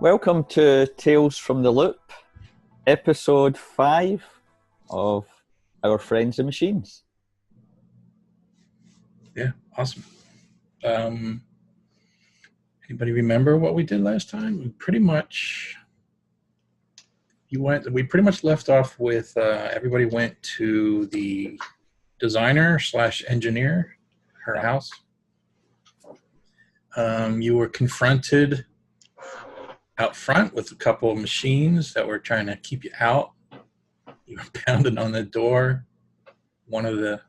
Welcome to Tales from the Loop, episode 5 of Our Friends and Machines. Yeah, awesome. Anybody remember what we did last time? We pretty much left off with everybody went to the designer / engineer, her house. You were confronted out front with a couple of machines that were trying to keep you out. You were pounding on the door. One of the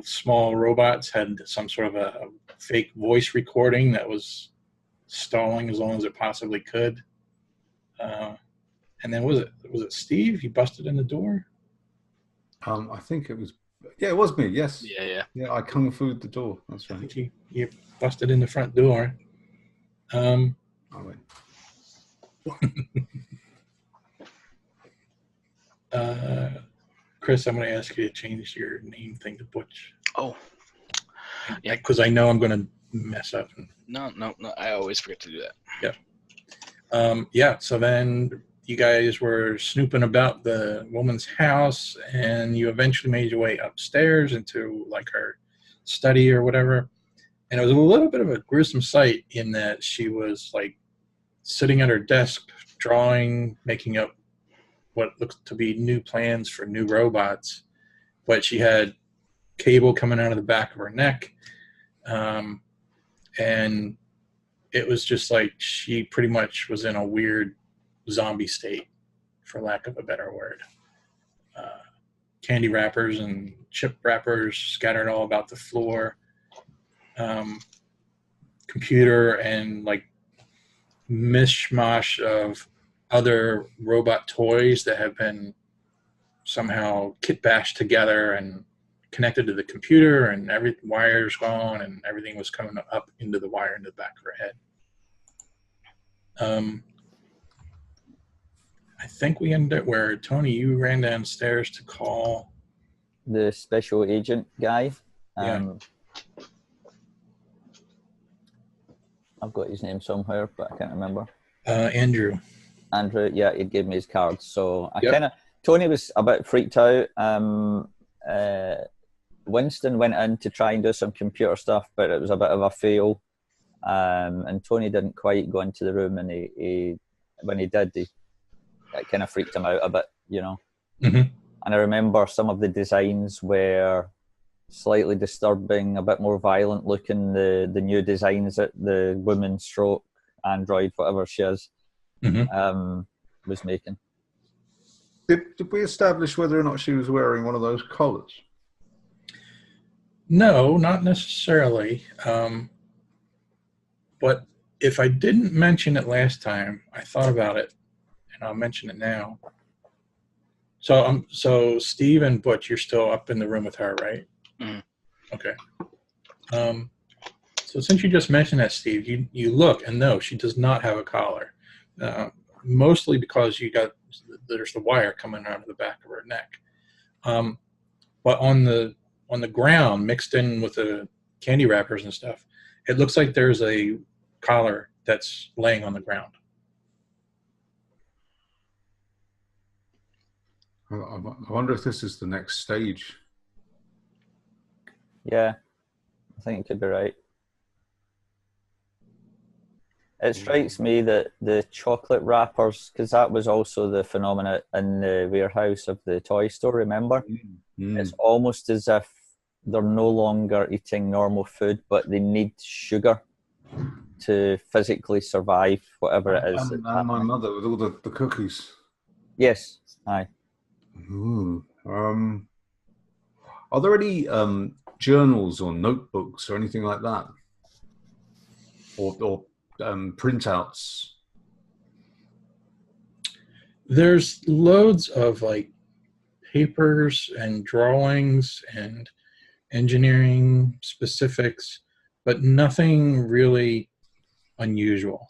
small robots had some sort of a fake voice recording that was stalling as long as it possibly could. And then was it Steve? You busted in the door? I think it was. Yeah, it was me. Yes. Yeah. I kung fu'd the door. That's I right. think you busted in the front door. I went. Chris, I'm going to ask you to change your name thing to Butch. Oh. Yeah. Because I know I'm going to mess up. No. I always forget to do that. Yeah. So then you guys were snooping about the woman's house, and you eventually made your way upstairs into like her study or whatever. And it was a little bit of a gruesome sight in that she was like sitting at her desk, drawing, making up what looked to be new plans for new robots. But she had cable coming out of the back of her neck. And it was just like she pretty much was in a weird zombie state, for lack of a better word. Candy wrappers and chip wrappers scattered all about the floor. Computer and like mishmash of other robot toys that have been somehow kit bashed together and connected to the computer, and every wire's gone and everything was coming up into the wire in the back of her head. I think we ended up where, Tony, you ran downstairs to call The special agent guy. Yeah. I've got his name somewhere, but I can't remember. Andrew. Andrew, yeah, he gave me his card. So I Yep. Tony was a bit freaked out. Winston went in to try and do some computer stuff, but it was a bit of a fail. And Tony didn't quite go into the room, and when he did, it kind of freaked him out a bit, you know. Mm-hmm. And I remember some of the designs were slightly disturbing, a bit more violent looking, the new designs that the woman stroke android, whatever she is, was making. Did we establish whether or not she was wearing one of those collars? No, not necessarily. But if I didn't mention it last time, I thought about it, and I'll mention it now. So Steve and Butch, you're still up in the room with her, right? Mm-hmm. Okay. So since you just mentioned that, Steve, you look and no, she does not have a collar. Mostly because there's the wire coming out of the back of her neck. But on the ground, mixed in with the candy wrappers and stuff, it looks like there's a collar that's laying on the ground. I wonder if this is the next stage. Yeah, I think it could be right. It strikes me that the chocolate wrappers, because that was also the phenomena in the warehouse of the toy store, remember? It's almost as if they're no longer eating normal food, but they need sugar to physically survive, whatever it is. And my mother with all the cookies. Yes, aye. Are there any journals or notebooks or anything like that? Or printouts? There's loads of like papers and drawings and engineering specifics, but nothing really unusual.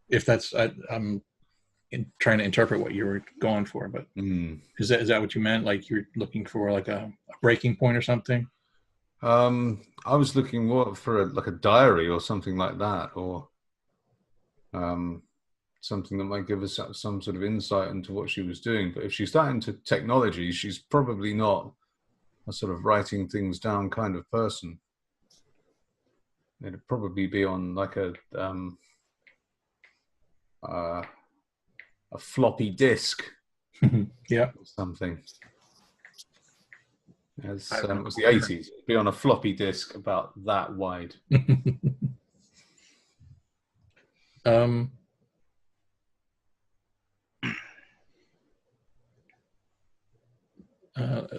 If that's, I'm trying to interpret what you were going for, but is that what you meant? Like you're looking for like a breaking point or something? I was looking more for a diary or something like that, or something that might give us some sort of insight into what she was doing. But if she's that into technology, she's probably not a sort of writing things down kind of person. It'd probably be on like a floppy disk. Yeah. Or something. As it was the 80s. It'd be on a floppy disk about that wide.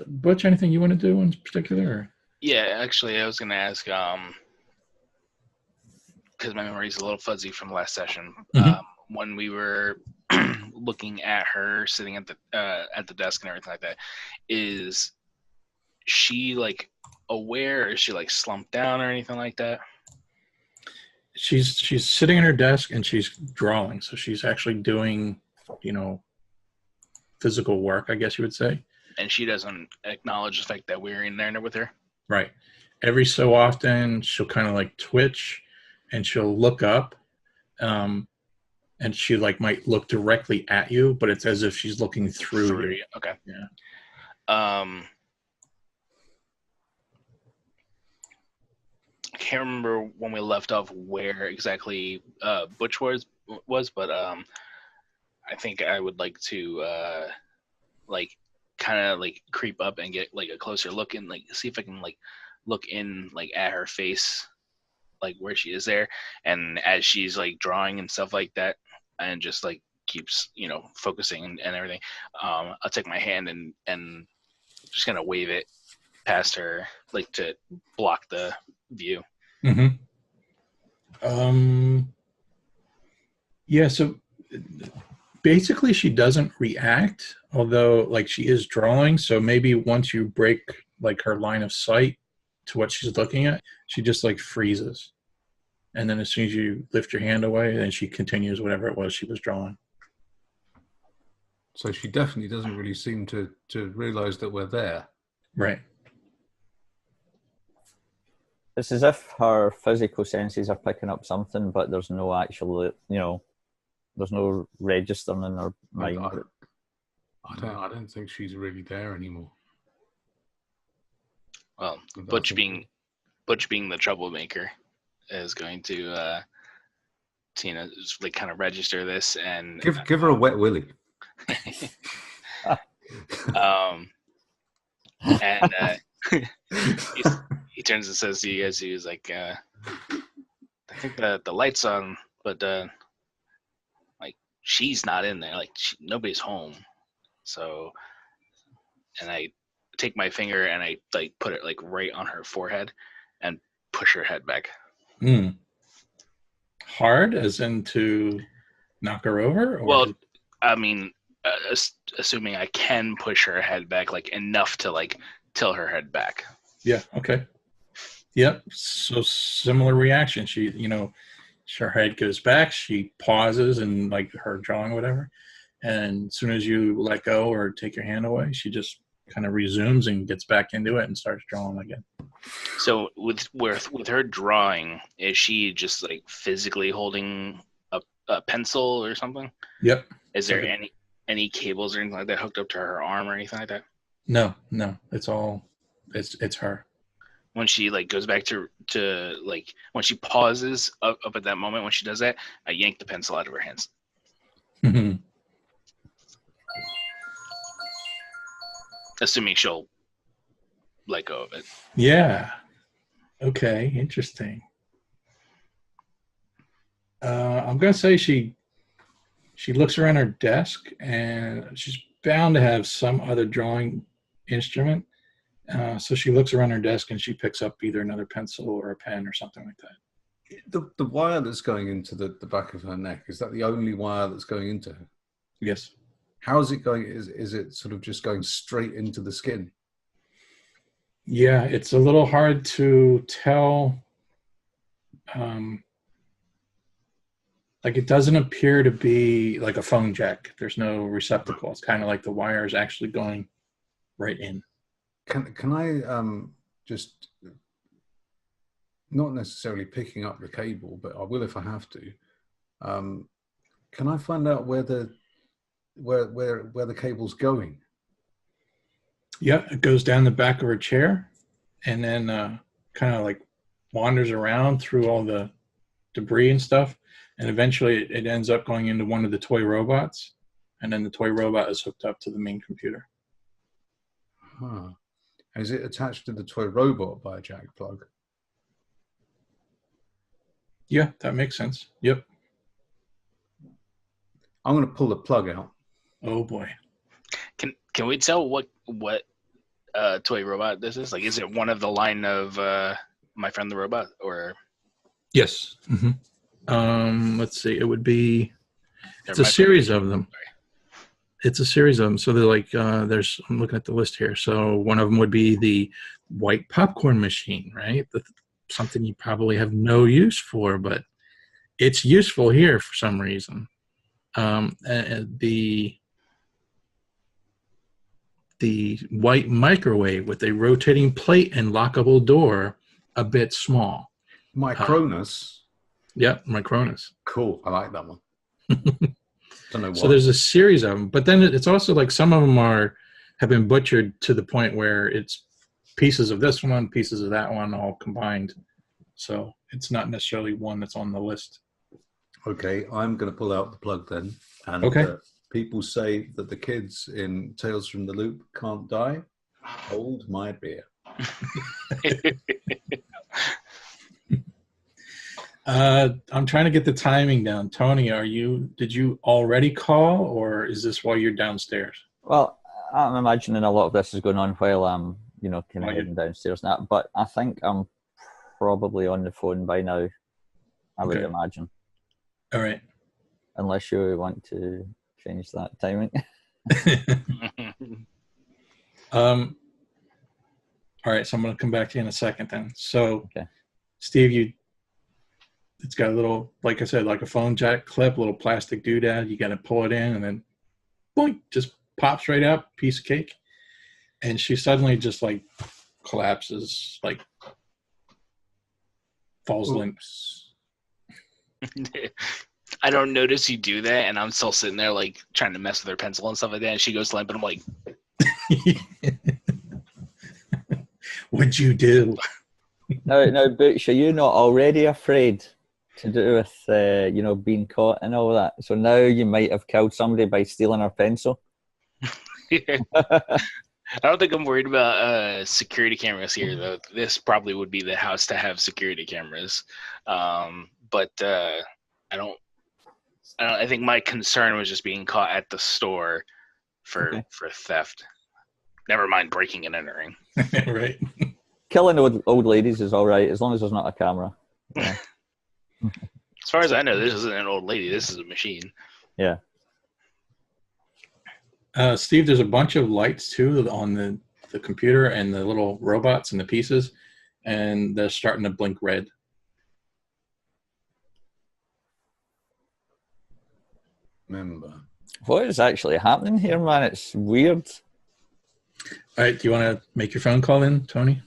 Butch, anything you want to do in particular? Or? Yeah, actually, I was going to ask, because my memory is a little fuzzy from last session, when we were looking at her sitting at the desk and everything like that, is she like aware? Is she like slumped down or anything like that? She's sitting at her desk and she's drawing, so she's actually doing, physical work, I guess you would say. And she doesn't acknowledge the fact that we're in there with her? Right. Every so often, she'll kind of like twitch and she'll look up, and she like might look directly at you, but it's as if she's looking through you. Okay. Yeah. I can't remember when we left off where exactly Butch was, but I think I would like to kind of like creep up and get like a closer look and like see if I can like look in like at her face, like where she is there, and as she's like drawing and stuff like that, and just like keeps focusing and everything, I'll take my hand and just kind of wave it past her, like to block the view. Yeah, so basically she doesn't react, although like she is drawing, so maybe once you break like her line of sight to what she's looking at, she just like freezes, and then as soon as you lift your hand away, then she continues whatever it was she was drawing. So she definitely doesn't really seem to realize that we're there. Right. It's as if her physical senses are picking up something, but there's no actual, there's no registering in her mind. I don't think she's really there anymore. Well, Butch being the troublemaker is going to just like kind of register this and give her a wet willy. And he turns and says to you guys, he was like, I think the light's on, but like she's not in there, like nobody's home. So, and I take my finger and I like put it like right on her forehead and push her head back. Hard, as in to knock her over? Or well, I mean, assuming I can push her head back like enough to like tilt her head back. Yeah. Okay. Yep. So similar reaction. She, her head goes back. She pauses and like her drawing, whatever. And as soon as you let go or take your hand away, she just kind of resumes and gets back into it and starts drawing again. So with her drawing, is she just like physically holding a pencil or something? Yep. Is there any cables or anything like that hooked up to her arm or anything like that? No. It's all it's her. When she like goes back to like when she pauses up at that moment, when she does that, I yank the pencil out of her hands. Assuming she'll let go of it. Yeah. Okay. Interesting. I'm gonna say she looks around her desk and she's bound to have some other drawing instrument. So she looks around her desk and she picks up either another pencil or a pen or something like that. The wire that's going into the back of her neck, is that the only wire that's going into her? Yes. How is it going? Is it sort of just going straight into the skin? Yeah, it's a little hard to tell. Like it doesn't appear to be like a phone jack. There's no receptacle. It's kind of like the wire is actually going right in. Can I just, not necessarily picking up the cable, but I will if I have to, Can I find out where the cable's going? Yeah, it goes down the back of her chair, and then kind of like wanders around through all the debris and stuff, and eventually it ends up going into one of the toy robots, and then the toy robot is hooked up to the main computer. Huh. Is it attached to the toy robot by a jack plug? Yeah, that makes sense. Yep. I'm going to pull the plug out. Oh boy. Can we tell what toy robot this is? Like, is it one of the line of My Friend the Robot, or? Yes. Mm-hmm. Let's see. It would be. It's a series of them. It's a series of them. So they're like, there's. I'm looking at the list here. So one of them would be the white popcorn machine, right? Something you probably have no use for, but it's useful here for some reason. The white microwave with a rotating plate and lockable door, a bit small. Micronus. Yep, Micronus. Cool. I like that one. Don't know why. So there's a series of them, but then it's also like some of them have been butchered to the point where it's pieces of this one, pieces of that one, all combined. So it's not necessarily one that's on the list. Okay, I'm going to pull out the plug then. And okay. People say that the kids in Tales from the Loop can't die. Hold my beer. I'm trying to get the timing down. Tony, did you already call, or is this while you're downstairs? Well, I'm imagining a lot of this is going on while I'm, kind of heading downstairs and that, but I think I'm probably on the phone by now, I would imagine. All right. Unless you want to change that timing. All right, so I'm going to come back to you in a second then. So, Steve, it's got a little, like I said, like a phone jack clip, a little plastic doodad. You got to pull it in, and then, boink, just pops right out, piece of cake. And she suddenly just like collapses, like falls limp. I don't notice you do that, and I'm still sitting there like trying to mess with her pencil and stuff like that. And she goes limp, and I'm like, "What'd you do?" Now, Butch, are you not already afraid to do with being caught and all that? So now you might have killed somebody by stealing her pencil. I don't think I'm worried about security cameras here, though. This probably would be the house to have security cameras, but I think my concern was just being caught at the store for theft. Never mind breaking and entering. Right. Killing old ladies is all right as long as there's not a camera. Yeah. As far as I know, this isn't an old lady. This is a machine. Yeah. Steve, there's a bunch of lights too on the computer and the little robots and the pieces, and they're starting to blink red. Remember. What is actually happening here, man? It's weird. All right, do you want to make your phone call in, Tony?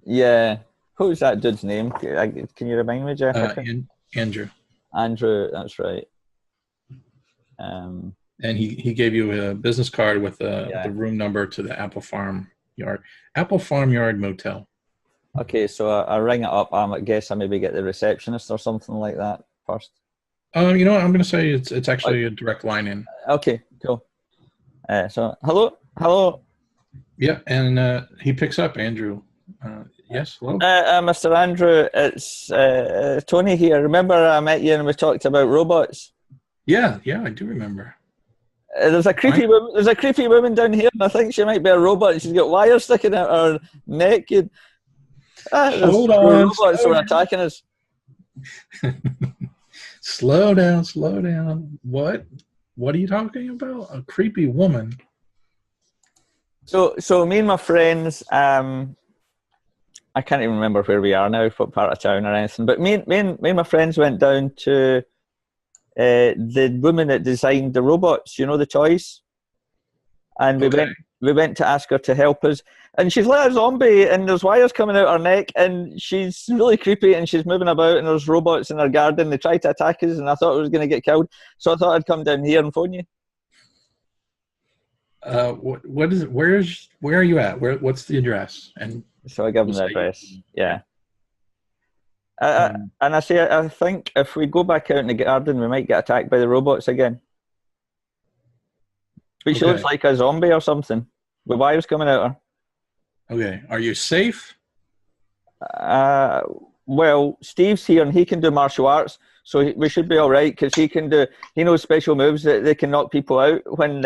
Yeah. Who's that dude's name? Can you remind me, Jeff? Andrew. Andrew, that's right. And he gave you a business card with the room number to the Apple Farm Yard Motel. Okay, so I ring it up. I guess I maybe get the receptionist or something like that first. You know what? I'm going to say it's actually a direct line in. Okay, cool. So, hello. Yeah, and he picks up, Andrew. Yes, hello? Mr. Andrew, it's Tony here. Remember I met you and we talked about robots? Yeah, I do remember. There's a creepy woman. There's a creepy woman down here, and I think she might be a robot. She's got wires sticking out her neck. Hold on. Robots are attacking us. Slow down. What are you talking about? A creepy woman? So me and my friends, I can't even remember where we are now, what part of town or anything. But me and my friends went down to the woman that designed the robots, the toys, and we went to ask her to help us, and she's like a zombie, and there's wires coming out her neck, and she's really creepy, and she's moving about, and there's robots in her garden. They tried to attack us, and I thought I was going to get killed, so I thought I'd come down here and phone you. What is it? Where are you at? What's the address? And so I give them the address. Yeah. And I say, I think if we go back out in the garden, we might get attacked by the robots again. But she looks like a zombie or something, with wires coming out her. Okay. Are you safe? Well, Steve's here and he can do martial arts, so we should be all right, because he knows special moves that they can knock people out when,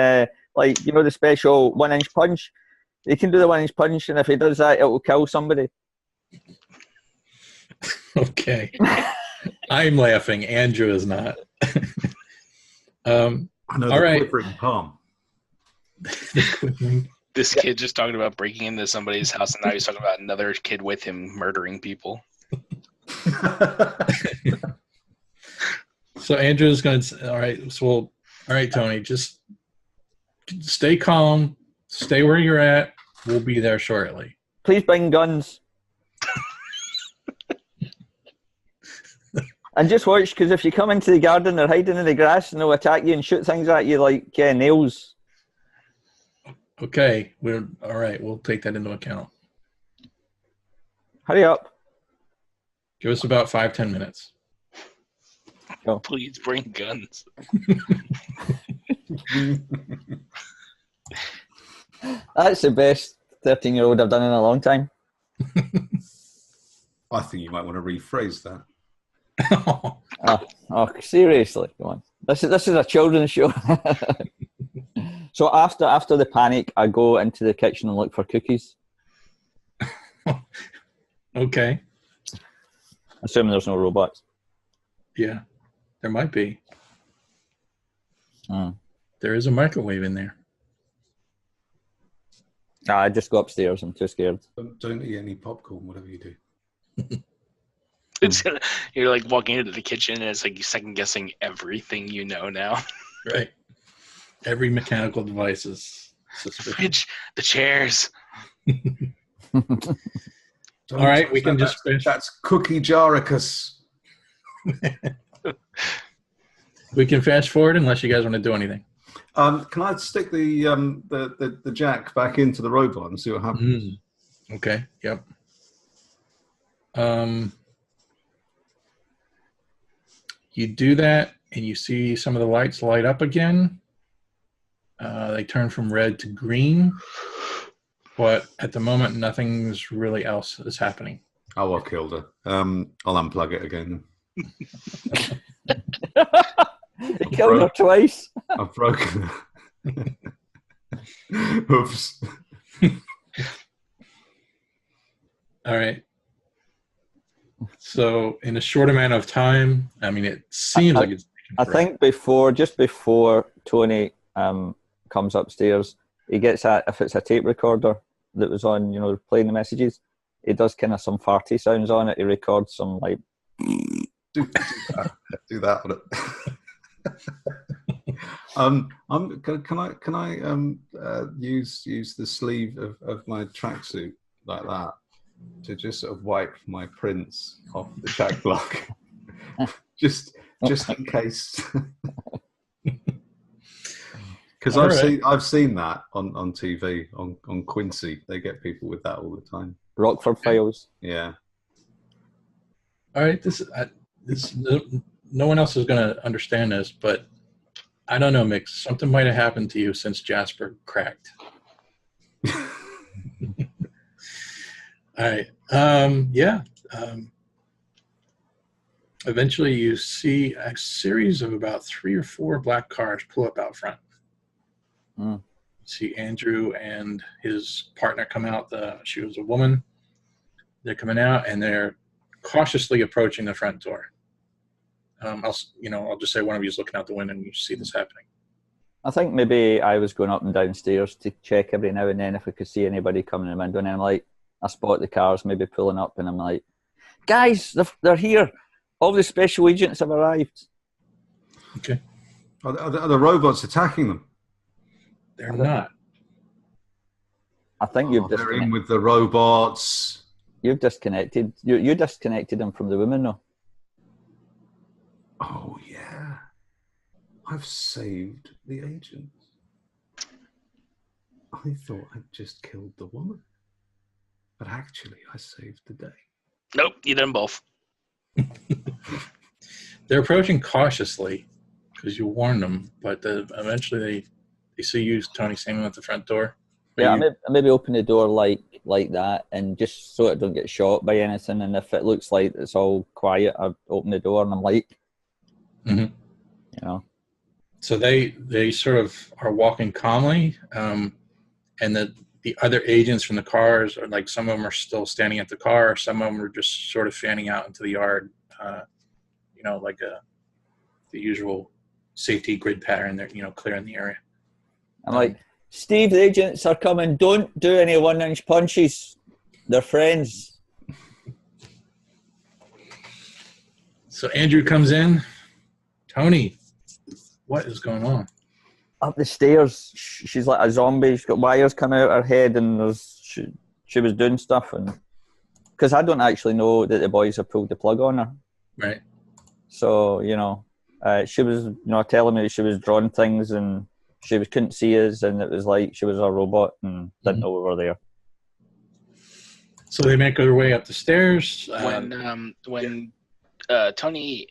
like, you know, the special 1-inch punch. He can do the 1-inch punch, and if he does that, it will kill somebody. Okay. I'm laughing. Andrew is not. I know all the right. quivering palm. This kid just talking about breaking into somebody's house, and now he's talking about another kid with him murdering people. So Andrew's going to, all right, Tony, just stay calm, stay where you're at. We'll be there shortly. Please bring guns. And just watch, because if you come into the garden, they're hiding in the grass, and they'll attack you and shoot things at you like nails. Okay, all right. We'll take that into account. Hurry up. Give us about 5-10 minutes. Go. Please bring guns. That's the best 13-year-old I've done in a long time. I think you might want to rephrase that. Oh, seriously, come on. This is a children's show. So after the panic, I go into the kitchen and look for cookies. Okay. Assuming there's no robots. Yeah, there might be. There is a microwave in there. Nah, I just go upstairs. I'm too scared. Don't eat any popcorn, whatever you do. You're like walking into the kitchen, and it's like you're second guessing everything you know now. Right. Every mechanical device is suspicious. The fridge, the chairs. All right, we can just finish. That's Cookie Jaricus. We can fast forward unless you guys want to do anything. Can I stick the jack back into the robot and see what happens? Okay. Yep. You do that, and you see some of the lights light up again. They turn from red to green, but at the moment, nothing's really else is happening. Oh, I killed her. I'll unplug it again. You killed her twice. I've broken her. Oops. All right. So in a short amount of time, I mean, it seems like it's... I think just before Tony comes upstairs, he gets if it's a tape recorder that was on, playing the messages, he does kind of some farty sounds on it. He records some like... Do that on it. Can I use the sleeve of my tracksuit like that to just sort of wipe my prints off the chat block, just in case, because I've seen that on TV on Quincy. They get people with that all the time. Rockford Files. Yeah. All right. This no one else is going to understand this, but I don't know, Mick. Something might have happened to you since Jasper cracked. All right. Eventually you see a series of about 3 or 4 black cars pull up out front. You see Andrew and his partner come out. She was a woman. They're coming out, and they're cautiously approaching the front door. I'll just say one of you is looking out the window and you see this happening. I think maybe I was going up and downstairs to check every now and then if we could see anybody coming in the window, and then I spot the cars maybe pulling up, and I'm like, guys, they're here. All the special agents have arrived. Okay. Are the robots attacking them? They're not. I think you've they're in with the robots. You've disconnected. You disconnected him from the woman, though. Oh yeah, I've saved the agent. I thought I'd just killed the woman, but actually I saved the day. Nope, you did them both. They're approaching cautiously because you warned them, but eventually they see you, Tony, standing at the front door. Yeah, I maybe open the door like that, and just so it don't get shot by anything. And if it looks like it's all quiet, I open the door and I'm like, you know. So they sort of are walking calmly, and the other agents from the cars are like, some of them are still standing at the car, some of them are just sort of fanning out into the yard, like the usual safety grid pattern. They're clearing the area. I'm like, Steve, the agents are coming. Don't do any 1-inch punches. They're friends. So Andrew comes in. Tony, what is going on? Up the stairs, she's like a zombie. She's got wires coming out her head, and she was doing stuff. And because I don't actually know that the boys have pulled the plug on her. Right. So, she was, telling me she was drawing things, and she couldn't see us, and it was like she was a robot and didn't know we were there. So they make their way up the stairs. When Tony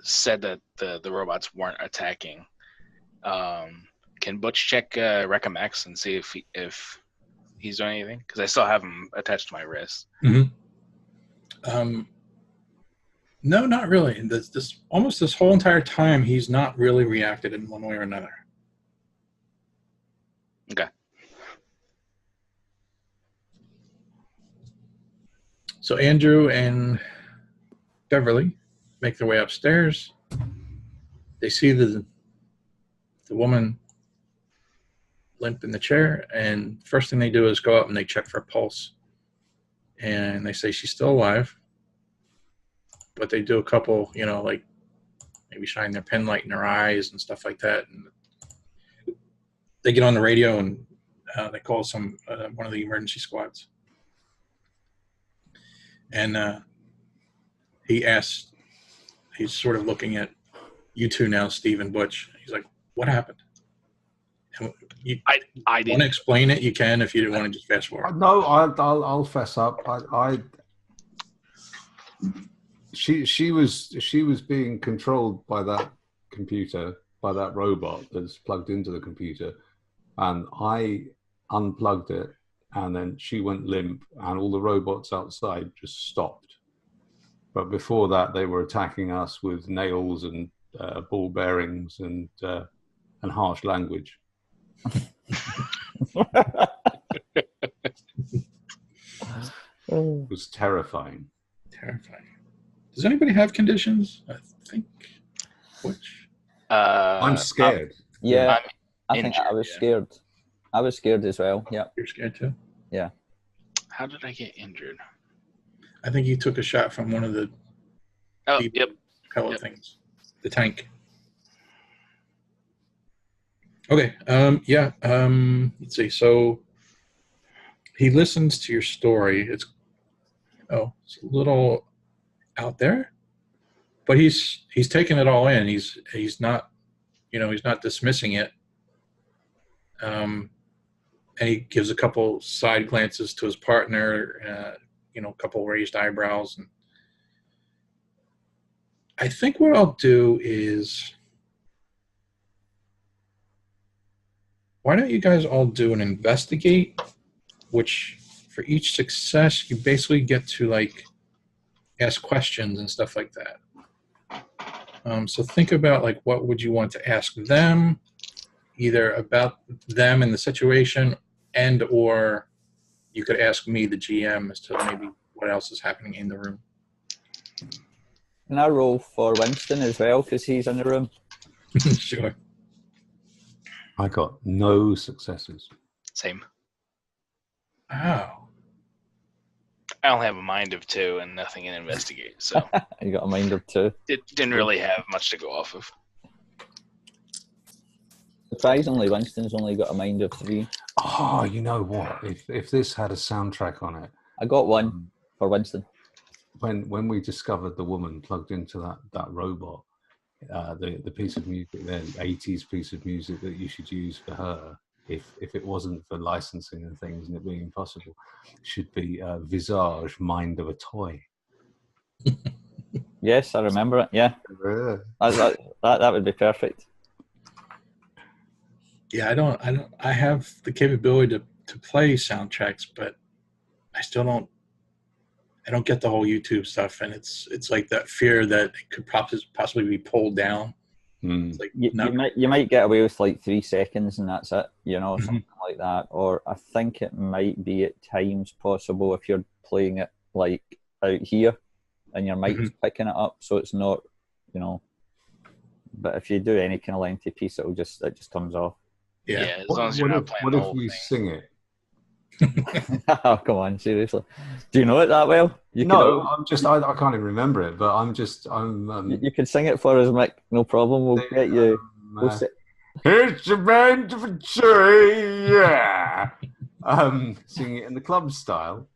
said that the robots weren't attacking, can Butch check Recomex and see if he's doing anything? Because I still have him attached to my wrist. Mm-hmm. No, not really. This whole entire time, he's not really reacted in one way or another. Okay. So Andrew and Beverly make their way upstairs. They see the woman limp in the chair, and first thing they do is go up and they check for a pulse. And they say she's still alive. But they do a couple, like maybe shine their pen light in her eyes and stuff like that. And they get on the radio and they call one of the emergency squads. And he's sort of looking at you two now, Steve and Butch. He's like, "What happened?" And I want to explain it. You can if you want to just fast forward. No, I'll fess up. She was being controlled by that computer, by that robot that's plugged into the computer, and I unplugged it, and then she went limp, and all the robots outside just stopped. But before that, they were attacking us with nails and ball bearings and harsh language. It was terrifying. Terrifying. Does anybody have conditions? I think. Which? I'm scared. Yeah, I'm I think injured, I was scared. I was scared as well. Yeah. You're scared too? Yeah. How did I get injured? I think you took a shot from one of the pellet things. The tank. Okay. Let's see. So he listens to your story. It's a little out there, but he's taking it all in. He's not, he's not dismissing it. And he gives a couple side glances to his partner, a couple raised eyebrows. And I think what I'll do is, why don't you guys all do an investigate, which for each success, you basically get to ask questions and stuff like that. So think about what would you want to ask them, either about them and the situation, and or you could ask me, the GM, as to maybe what else is happening in the room. Can I roll for Winston as well, because he's in the room? Sure. I got no successes. Same. Wow. I only have a mind of 2 and nothing in investigate, so You got a mind of 2. it didn't really have much to go off of. Surprisingly, Winston's only got a mind of 3. Oh, you know what? If this had a soundtrack on it, I got one for Winston. When we discovered the woman plugged into that robot, the piece of music, the 80s piece of music that you should use for her, if it wasn't for licensing and things and it being impossible, should be Visage, Mind of a Toy. Yes, I remember it. Yeah, that would be perfect. Yeah, I have the capability to play soundtracks, but I still don't. I don't get the whole YouTube stuff, and it's like that fear that it could possibly be pulled down. It's like you might get away with like 3 seconds and that's it, something like that. Or I think it might be at times possible if you're playing it like out here and your mic's picking it up, so it's not, But if you do any kind of lengthy piece, it just comes off. Yeah, as long as you're not playing the whole thing. What if we sing it? Oh, come on, seriously. Do you know it that well? I can't even remember it, but you can sing it for us, Mick, no problem. We'll get you. It's a band of a tree, yeah. Singing it in the club style.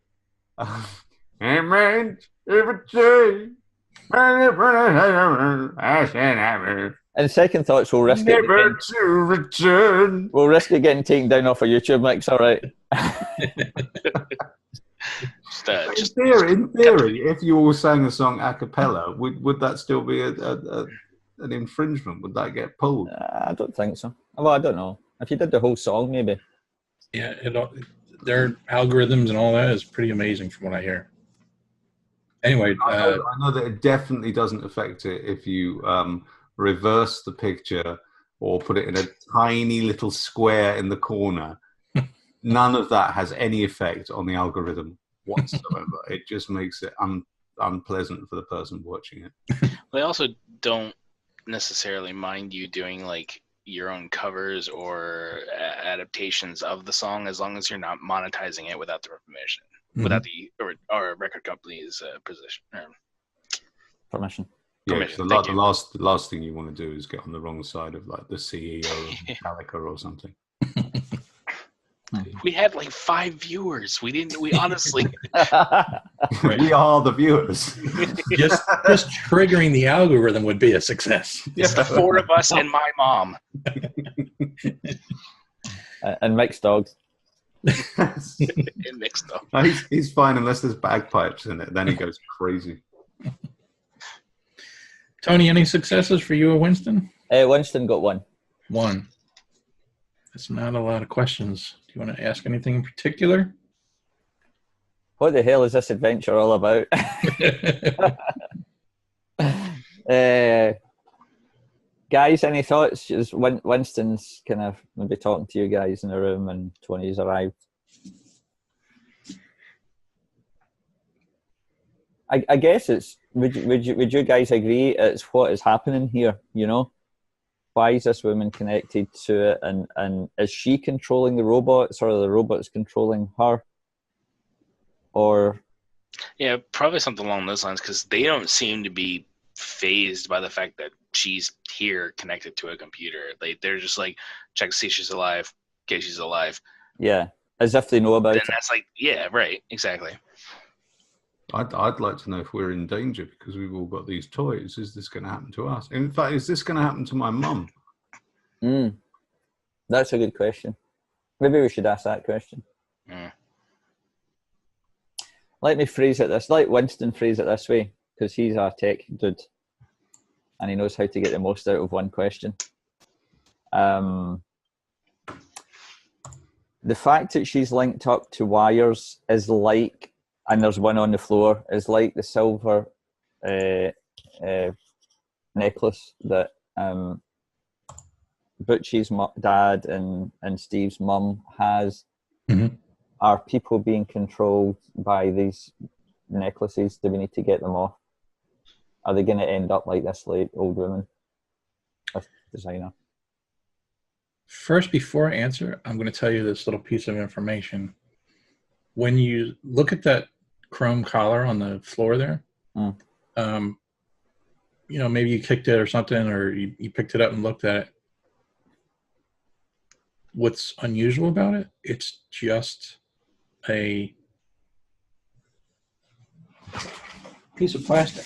And second thoughts, we'll risk it. Never to return. We'll risk it getting taken down off of YouTube, Mike's all right. In theory, if you all sang the song a cappella, would that still be an infringement? Would that get pulled? I don't think so. Well, I don't know. If you did the whole song, maybe. Yeah, their algorithms and all that is pretty amazing from what I hear. Anyway, I know that it definitely doesn't affect it if you reverse the picture or put it in a tiny little square in the corner. None of that has any effect on the algorithm whatsoever. It just makes it unpleasant for the person watching it. They also don't necessarily mind you doing like your own covers or adaptations of the song, as long as you're not monetizing it without the permission, without the or record company's permission. Yeah, the last thing you want to do is get on the wrong side of like the CEO of Metallica or something. We had like 5 viewers. We honestly. We are the viewers. just triggering the algorithm would be a success. It's the 4 of us and my mom. And mixed dogs. And mixed dogs. He's fine unless there's bagpipes in it. Then he goes crazy. Tony, any successes for you or Winston? Winston got one. One. That's not a lot of questions. Do you want to ask anything in particular? What the hell is this adventure all about? Guys, any thoughts? Just Winston's kind of maybe talking to you guys in the room and Tony's arrived. I guess it's, would you guys agree it's what is happening here, Why is this woman connected to it, and is she controlling the robots, or are the robots controlling her? Or yeah, probably something along those lines, because they don't seem to be phased by the fact that she's here connected to a computer. They're just like, check to see she's alive, okay, she's alive. Yeah, as if they know about it. And that's like, yeah, right, exactly. I'd like to know if we're in danger because we've all got these toys. Is this going to happen to us? In fact, is this going to happen to my mum? That's a good question. Maybe we should ask that question. Let me phrase it this. Let Winston phrase it this way, because he's our tech dude and he knows how to get the most out of one question. The fact that she's linked up to wires is like, and there's one on the floor, is like the silver necklace that Butchie's dad and Steve's mum has. Are people being controlled by these necklaces? Do we need to get them off? Are they going to end up like this old woman, this designer? First, before I answer, I'm going to tell you this little piece of information. When you look at that chrome collar on the floor there, maybe you kicked it or something, or you picked it up and looked at it. what's unusual about it, it's just a piece of plastic.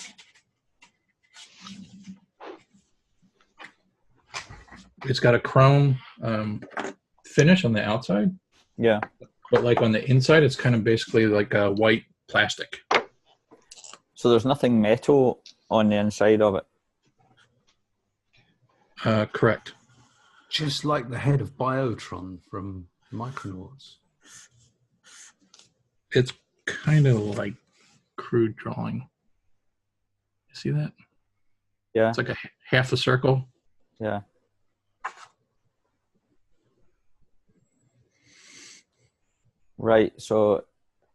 It's got a chrome finish on the outside. Yeah. But like on the inside, it's kind of basically like a white plastic. So there's nothing metal on the inside of it. Correct. Just like the head of Biotron from Micronauts. It's kind of like crude drawing. You see that? Yeah. It's like a half a circle. Yeah. Right. So,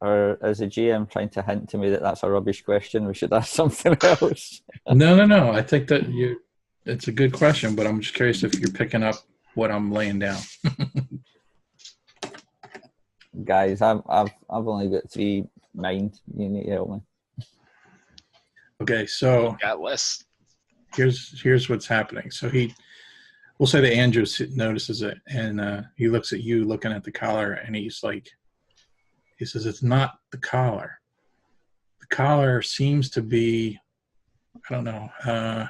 is a GM trying to hint to me that that's a rubbish question? We should ask something else. No. I think that it's a good question, but I'm just curious if you're picking up what I'm laying down. Guys, I've only got 3 mind. You need to help me. Okay, so Got less. here's what's happening. So we'll say that Andrew notices it, and he looks at you looking at the collar, and he says, it's not the collar. The collar seems to be, I don't know, a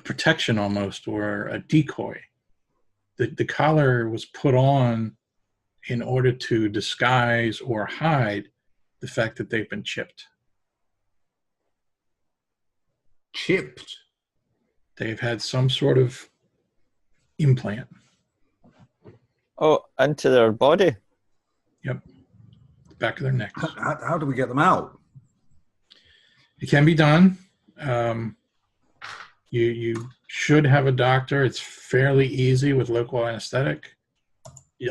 protection almost, or a decoy. The collar was put on in order to disguise or hide the fact that they've been chipped. Chipped? They've had some sort of implant. Oh, into their body? Yep. The back of their necks. How do we get them out? It can be done. You should have a doctor. It's fairly easy with local anesthetic.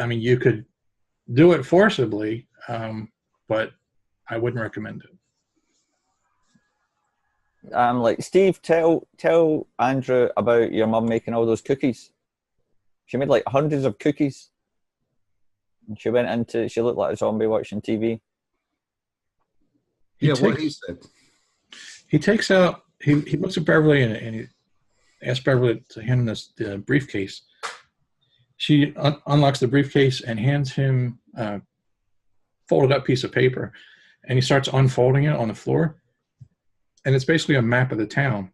I mean, you could do it forcibly, but I wouldn't recommend it. Like, Steve, tell Andrew about your mum making all those cookies. She made like hundreds of cookies. And she looked like a zombie watching TV. What he said. He takes out, he looks at Beverly and he asks Beverly to hand him the briefcase. She unlocks the briefcase and hands him a folded up piece of paper, and he starts unfolding it on the floor. And it's basically a map of the town.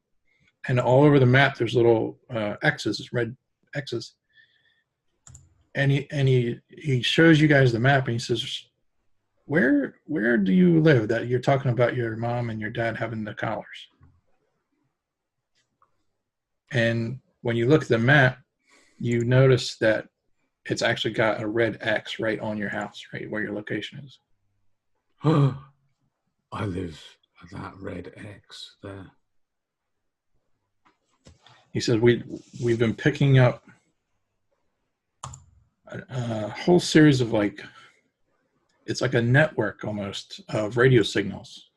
And all over the map, there's little X's, red X's. And he shows you guys the map, and he says, where do you live that you're talking about your mom and your dad having the collars? And when you look at the map, you notice that it's actually got a red X right on your house, right where your location is. I live at that red X there. He says, we've been picking up a whole series of it's like a network almost of radio signals.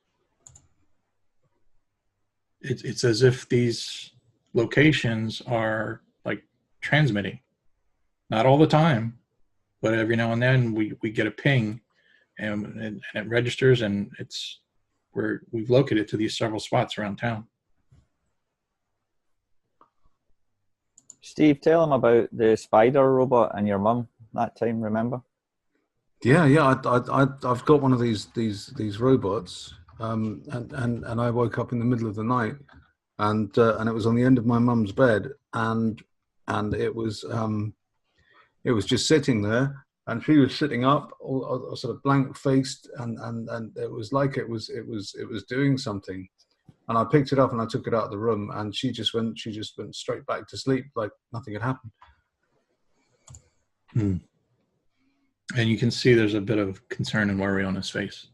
It's as if these locations are like transmitting. Not all the time, but every now and then we get a ping, and it registers, and we've located to these several spots around town. Steve, tell him about the spider robot and your mum that time, remember? Yeah. I've got one of these robots, and I woke up in the middle of the night, and it was on the end of my mum's bed, and it was just sitting there, and she was sitting up, all sort of blank faced, and it was like it was doing something. And I picked it up and I took it out of the room, and she just went straight back to sleep like nothing had happened. And you can see there's a bit of concern and worry on his face.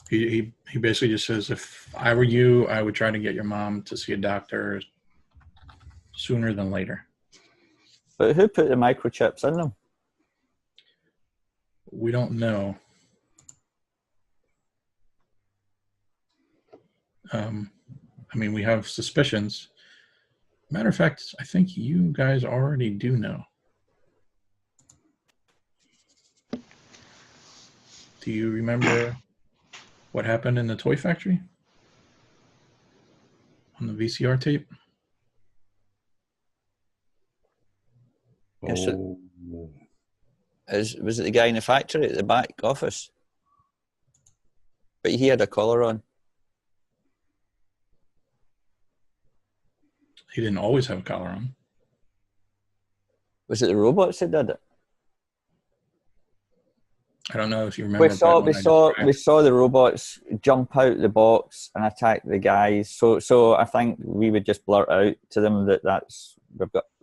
He basically just says, if I were you, I would try to get your mom to see a doctor sooner than later. But who put the microchips in them? We don't know. I mean, we have suspicions. Matter of fact, I think you guys already do know. Do you remember what happened in the toy factory? On the VCR tape? Yes, Oh. was it the guy in the factory at the back office? But he had a collar on. He didn't always have a collar on. Was it the robots that did it? I don't know if you remember. We saw the robots jump out the box and attack the guys. So I think we would just blurt out to them that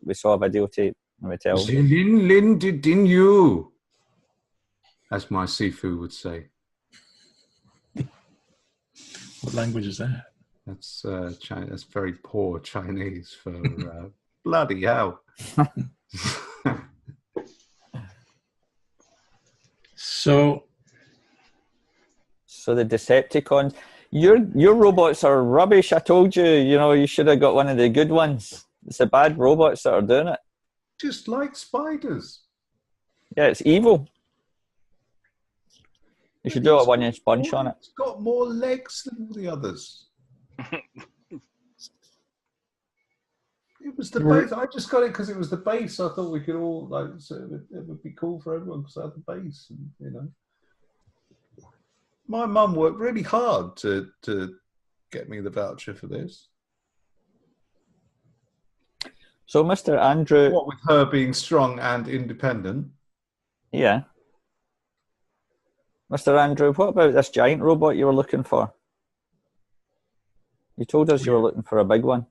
we saw a videotape and we tell them. Lin, didn't you? As my Sifu would say. What language is that? That's That's very poor Chinese for bloody hell. So the Decepticons, your robots are rubbish. I told you, you should have got one of the good ones. It's the bad robots that are doing it. Just like spiders. Yeah, it's evil. You should do a 1-inch punch on it. It's got more legs than all the others. It was the base. I just got it because it was the base. I thought we could all so it would be cool for everyone because I had the base. And, my mum worked really hard to get me the voucher for this. So, Mr. Andrew, What with her being strong and independent? Yeah. Mr. Andrew, what about this giant robot you were looking for? You told us you were looking for a big one.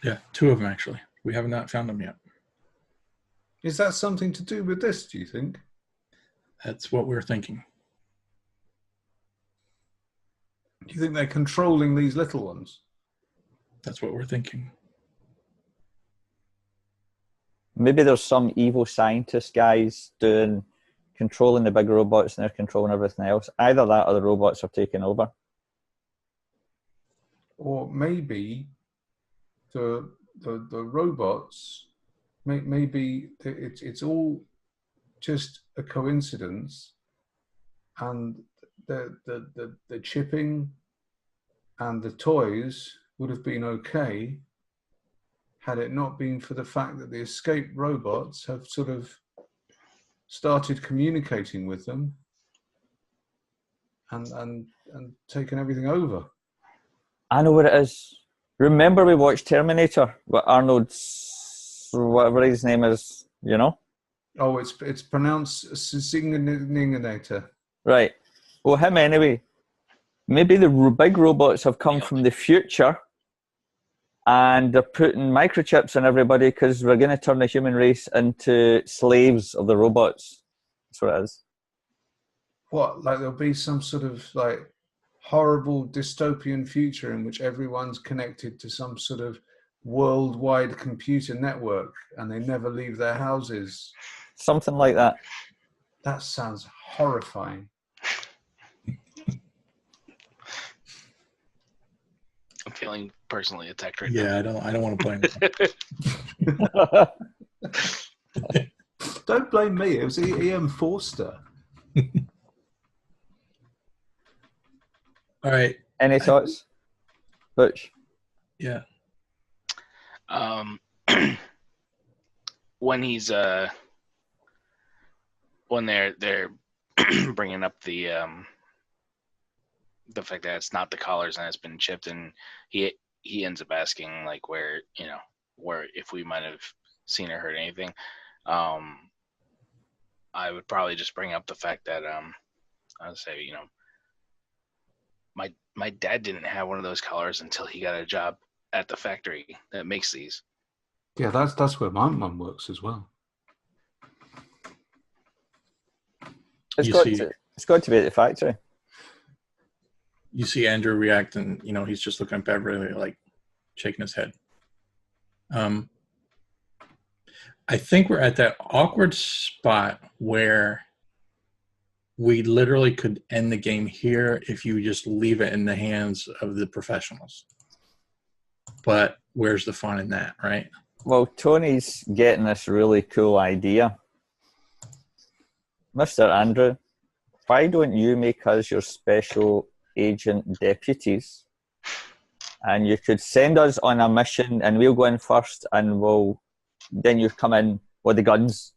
Yeah, 2 of them actually. We have not found them yet. Is that something to do with this, do you think? That's what we're thinking. Do you think they're controlling these little ones? That's what we're thinking. Maybe there's some evil scientist guys controlling the big robots and they're controlling everything else. Either that or the robots are taking over. Or maybe the robots, maybe it's all just a coincidence, and the chipping and the toys would have been okay had it not been for the fact that the escaped robots have sort of started communicating with them and taken everything over. I know what it is. Remember we watched Terminator with Arnold's, whatever his name is, Oh, it's pronounced Zinganingator. Right. Well, him anyway. Maybe the big robots have come from the future and they're putting microchips on everybody because we're going to turn the human race into slaves of the robots. That's what it is. What, like there'll be some sort of horrible dystopian future in which everyone's connected to some sort of worldwide computer network and they never leave their houses? Something like that. That sounds horrifying. I'm feeling personally attacked right now. Yeah, I don't want to blame him. Don't blame me. It was E.M. Forster. All right. Any thoughts, Butch? Yeah. When he's when they're bringing up the fact that it's not the collars and it's been chipped, and he ends up asking where if we might have seen or heard anything. I would probably just bring up the fact that I would say my dad didn't have one of those collars until he got a job at the factory that makes these. Yeah, that's where my mum works as well. It's got to be at the factory. You see Andrew react, and he's just looking at Beverly, shaking his head. I think we're at that awkward spot where we literally could end the game here if you just leave it in the hands of the professionals. But where's the fun in that, right? Well, Tony's getting this really cool idea. Mr. Andrew, why don't you make us your special agent deputies? And you could send us on a mission and we'll go in first and then you come in With the guns.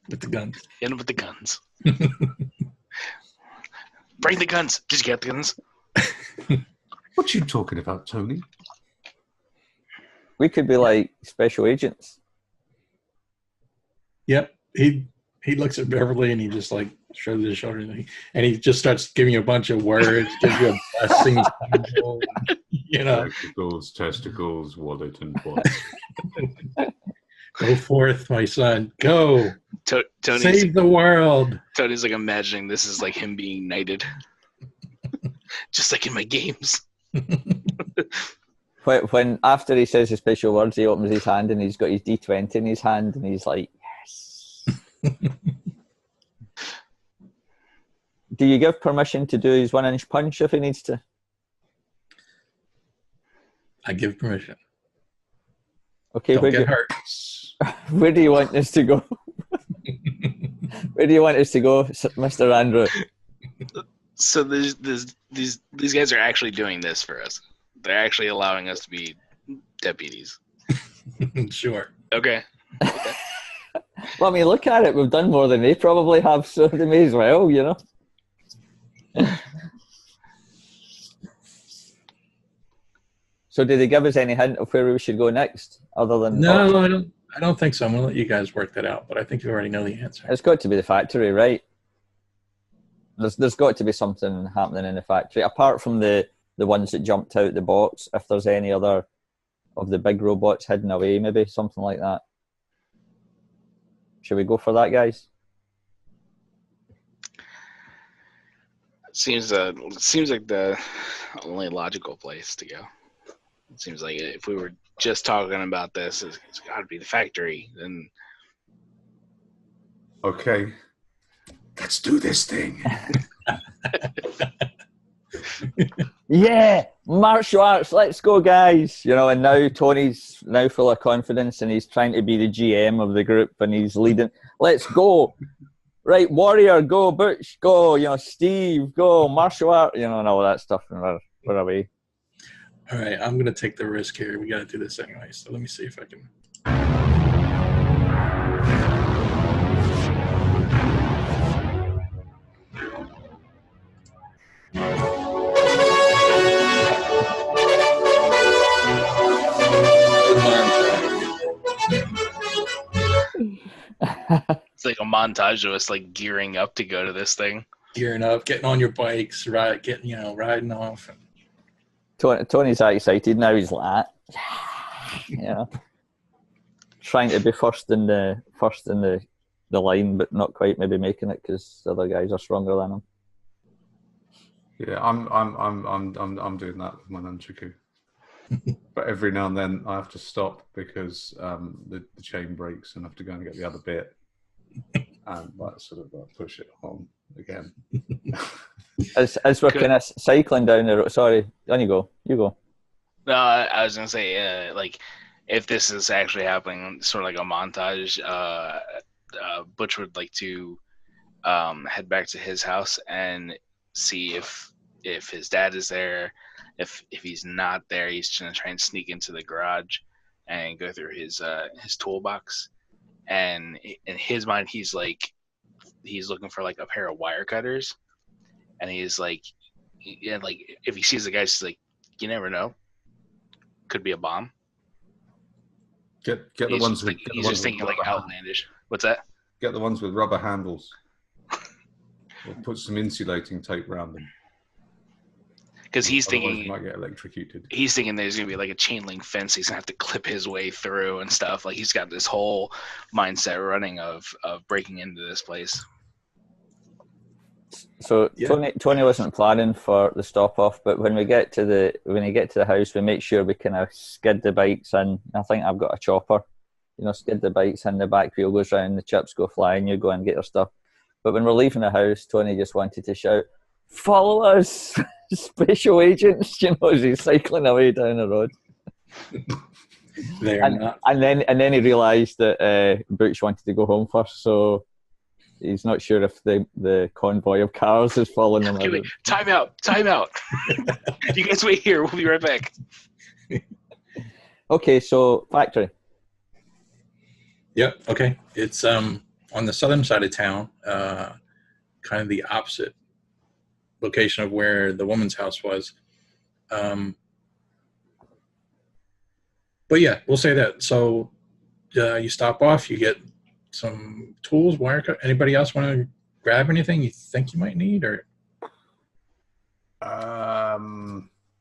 With the guns. In with the guns. Bring the guns. Did you get the guns? What you talking about, Tony? We could be like special agents. Yep. He looks at Beverly and he just like shrugs his shoulders and he just starts giving you a bunch of words, gives you a blessing, you know. Testicles, wallet, and what? Go forth, my son. Go. Tony's, save the world. Tony's like imagining this is like him being knighted. Just like in my games. When after he says his special words, he opens his hand and he's got his D20 in his hand and he's like, yes. Do you give permission to do his 1-inch punch if he needs to? I give permission. Okay, Don't get hurt. Where do you want us to go? Where do you want us to go, Mr. Andrew? So these guys are actually doing this for us. They're actually allowing us to be deputies. Sure. Okay. Well, I mean, look at it. We've done more than they probably have, so they may as well, you know. So did they give us any hint of where we should go next, other than... No, I don't think so. I'm going to let you guys work that out, but I think you already know the answer. It's got to be the factory, right? There's got to be something happening in the factory, apart from the ones that jumped out the box. If there's any other of the big robots hidden away, maybe something like that. Should we go for that, guys? Seems like the only logical place to go. It seems like if we were just talking about this, it's got to be the factory. Then okay, let's do this thing. Yeah, martial arts. Let's go, guys. You know, and now Tony's now full of confidence, and he's trying to be the GM of the group, and he's leading. Let's go. Right, Warrior, go. Butch, go. You know, Steve, go. Martial art, you know, and all that stuff. And we're away. All right, I'm going to take the risk here. We got to do this anyway, so let me see if I can. it's like a montage of us like gearing up to go to this thing. Gearing up, getting on your bikes, riding off. Tony's excited now. He's like, yeah, trying to be first in the line, but not quite maybe making it because the other guys are stronger than him. Yeah, I'm doing that with my nunchaku. But every now and then I have to stop because the chain breaks and I have to go and get the other bit and sort of push it on again. As we're kind of cycling down the road. Sorry, on you go. No, I was gonna say like if this is actually happening, sort of like a montage. Butch would like to head back to his house and see if his dad is there. If he's not there, he's gonna try and sneak into the garage and go through his toolbox. And in his mind, he's looking for like a pair of wire cutters, and he's like, yeah, like if he sees the guy, he's like, you never know, could be a bomb. Get the ones with. He's just thinking like outlandish. What's that? Get the ones with rubber handles. Or put some insulating tape around them. Because he's Otherwise thinking you might get electrocuted. He's thinking there's gonna be like a chain link fence. He's gonna have to clip his way through and stuff. Like he's got this whole mindset running of breaking into this place. So yeah. Tony wasn't planning for the stop off, but when you get to the house, we make sure we kind of skid the bikes in. I think I've got a chopper, skid the bikes in. The back wheel goes round, the chips go flying. You go and get your stuff. But when we're leaving the house, Tony just wanted to shout, "Follow us, special agents!" As he's cycling away down the road. And then he realised that Butch wanted to go home first, so he's not sure if the convoy of cars is following him. Wait. Time out! You guys wait here. We'll be right back. Okay, so factory. Yep. Okay. It's on the southern side of town, kind of the opposite location of where the woman's house was. But yeah, we'll say that. So you stop off, you get some tools, wire cut. Anybody else want to grab anything you think you might need, or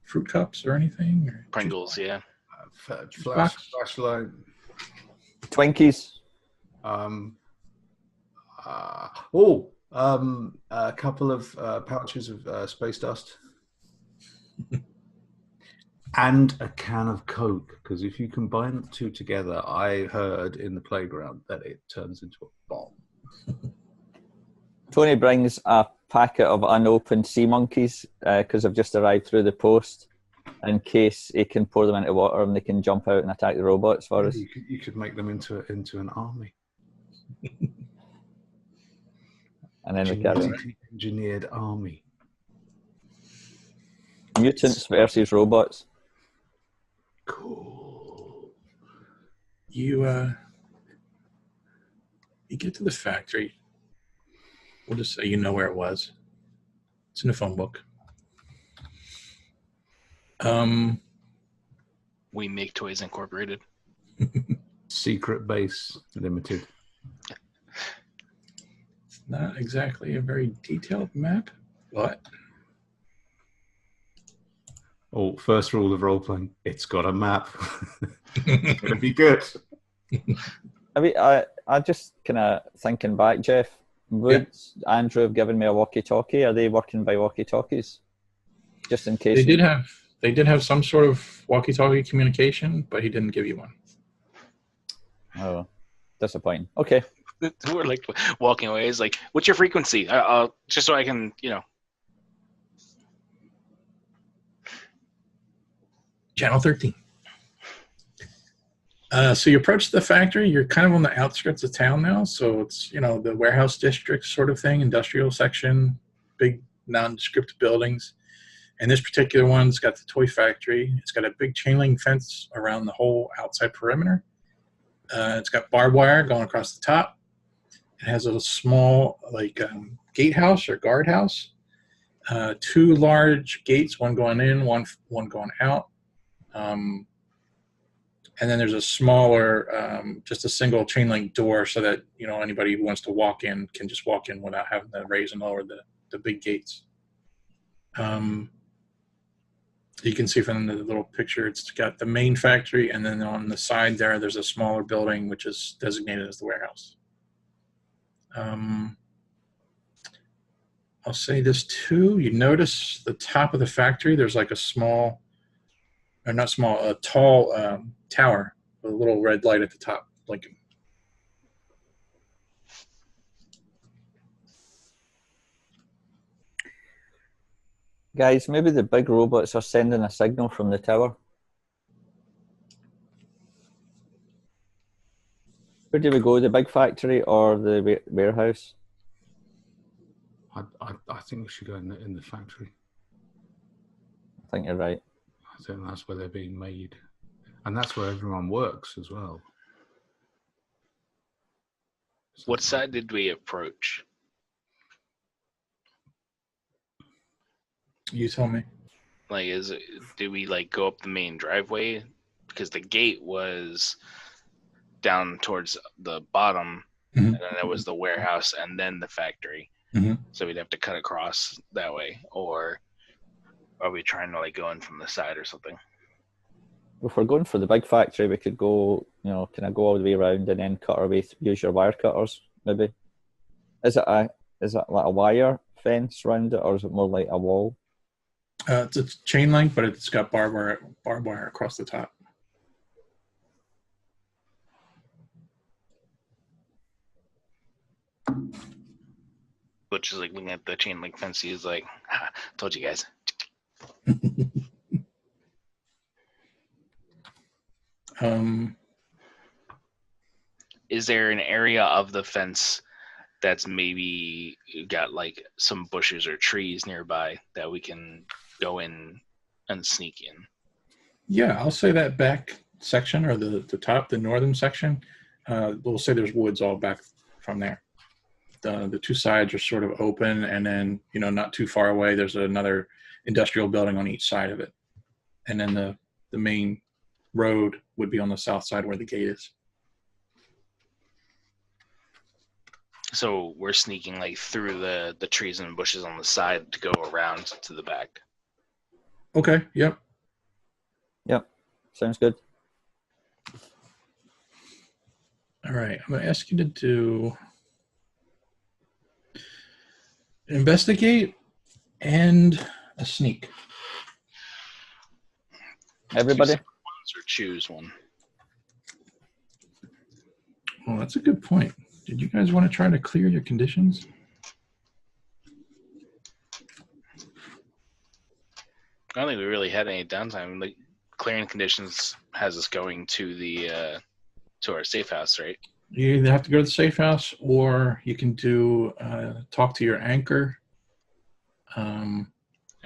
fruit cups or anything? Or Pringles, yeah. Flashlight. Twinkies. A couple of pouches of space dust. And a can of Coke, because if you combine the two together, I heard in the playground that it turns into a bomb. Tony brings a packet of unopened sea monkeys because they've just arrived through the post, in case he can pour them into water and they can jump out and attack the robots for us. You could make them into an army. And then we carry on. Engineered army. Mutants versus robots. Cool. You get to the factory. We'll just say you know where it was. It's in the phone book. We Make Toys Incorporated. Secret Base Limited. It's not exactly a very detailed map, but First rule of role-playing, it's got a map. It's going to be good. I mean, I just kind of thinking back, Jeff, would Andrew have given me a walkie-talkie? Are they working by walkie-talkies? Just in case. They did have some sort of walkie-talkie communication, but he didn't give you one. Oh, disappointing. Okay. We're like walking away. It's like, what's your frequency? Just so I can, Channel 13. So you approach the factory. You're kind of on the outskirts of town now. So it's, the warehouse district sort of thing, industrial section, big nondescript buildings. And this particular one's got the toy factory. It's got a big chain link fence around the whole outside perimeter. It's got barbed wire going across the top. It has a small, gatehouse or guardhouse. 2 large gates, one going in, one going out. And then there's a smaller, just a single chain link door so that, anybody who wants to walk in can just walk in without having to raise and lower the big gates. You can see from the little picture, it's got the main factory, and then on the side there's a smaller building which is designated as the warehouse. I'll say this too. You notice the top of the factory, there's like a tall tower with a little red light at the top blinking. Guys, maybe the big robots are sending a signal from the tower. Where do we go, the big factory or the warehouse? I think we should go in the factory. I think you're right. I think that's where they're being made. And that's where everyone works as well. What side did we approach? You tell me. Do we go up the main driveway? Because the gate was down towards the bottom, and then there was the warehouse and then the factory. So we'd have to cut across that way, or are we trying to go in from the side or something? If we're going for the big factory, we could go, kind of go all the way around and then cut our way, use your wire cutters, maybe. Is it like a wire fence around it, or is it more like a wall? It's a chain link, but it's got barbed wire across the top. Which is looking at the chain link fence. He's like, told you guys. Is there an area of the fence that's maybe got some bushes or trees nearby that we can go in and sneak in? Yeah, I'll say that back section, or the top, the northern section, we'll say there's woods all back from there. The two sides are sort of open, and then, not too far away, there's another industrial building on each side of it. And then the main road would be on the south side where the gate is. So we're sneaking like through the trees and bushes on the side to go around to the back. Okay, yep. Yep, sounds good. All right, I'm going to ask you to do investigate and a sneak. Everybody? Or choose one. Well, that's a good point. Did you guys want to try to clear your conditions? I don't think we really had any downtime. Like, clearing conditions has us going to the to our safe house, right? You either have to go to the safe house, or you can do talk to your anchor. And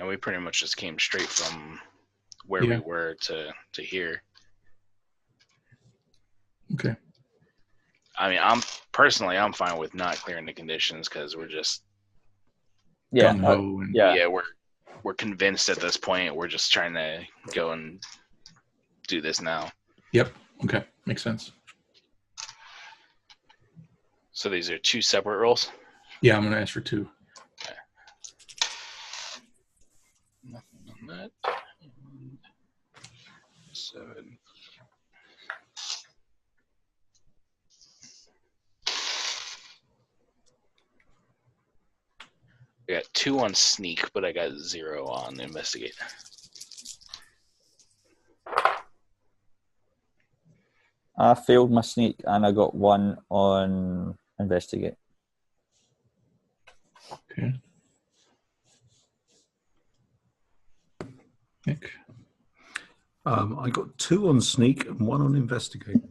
we pretty much just came straight from where we were to here. Okay. I mean, I'm fine with not clearing the conditions because we're just we're convinced at this point. We're just trying to go and do this now. Yep. Okay. Makes sense. So these are two separate rolls? Yeah, I'm going to ask for 2. Okay. Nothing on that. 7. I got 2 on sneak, but I got 0 on investigate. I failed my sneak and I got 1 on investigate. Okay. Nick? I got 2 on sneak and 1 on investigate.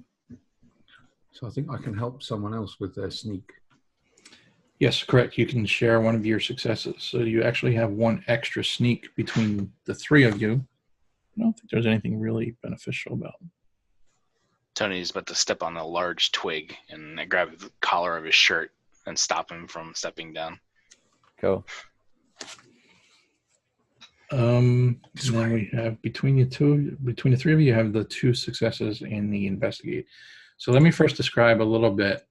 So I think I can help someone else with their sneak. Yes, correct. You can share one of your successes. So you actually have 1 extra sneak between the 3 of you. I don't think there's anything really beneficial about it. Tony's about to step on a large twig, and I grab the collar of his shirt and stop him from stepping down. Cool. And then we have between the 3 of you, have the 2 successes in the investigate. So let me first describe a little bit.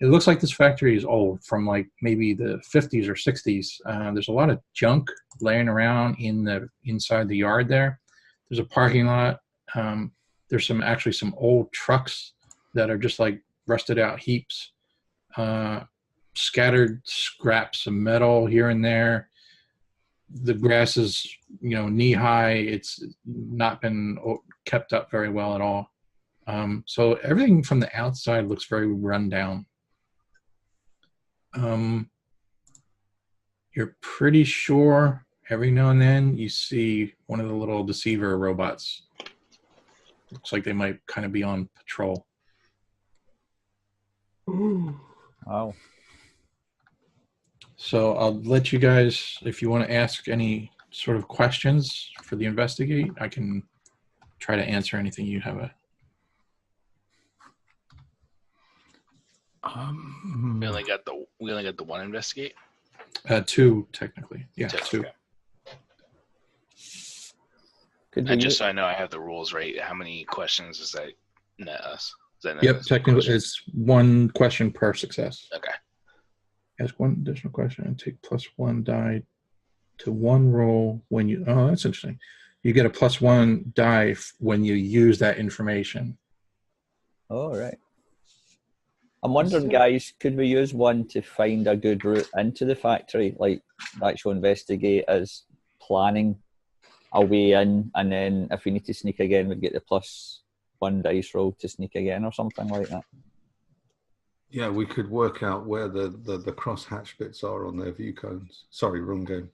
It looks like this factory is old, from like maybe the 50s or 60s. There's a lot of junk laying around inside the yard there. There's a parking lot. There's some old trucks that are just like rusted out heaps. Scattered scraps of metal here and there. The grass is, knee high. It's not been kept up very well at all. So everything from the outside looks very run down. You're pretty sure every now and then you see one of the little deceiver robots. Looks like they might kind of be on patrol. Wow. So I'll let you guys, if you want to ask any sort of questions for the investigate, I can try to answer anything you have. We only got the 1 investigate. 2 technically. Yeah, 2. Okay. And just so I know I have the rules right, how many questions does that net us? Yep, technically it's 1 question per success. Okay. Ask 1 additional question and take +1 die to 1 roll when you. Oh, that's interesting. You get a +1 die when you use that information. Oh, right. I'm wondering, guys, could we use 1 to find a good route into the factory, like actual investigate as planning a way in, and then if we need to sneak again, we'd get the +1 dice roll to sneak again or something like that. Yeah, we could work out where the cross-hatch bits are on their view cones. Sorry, wrong game.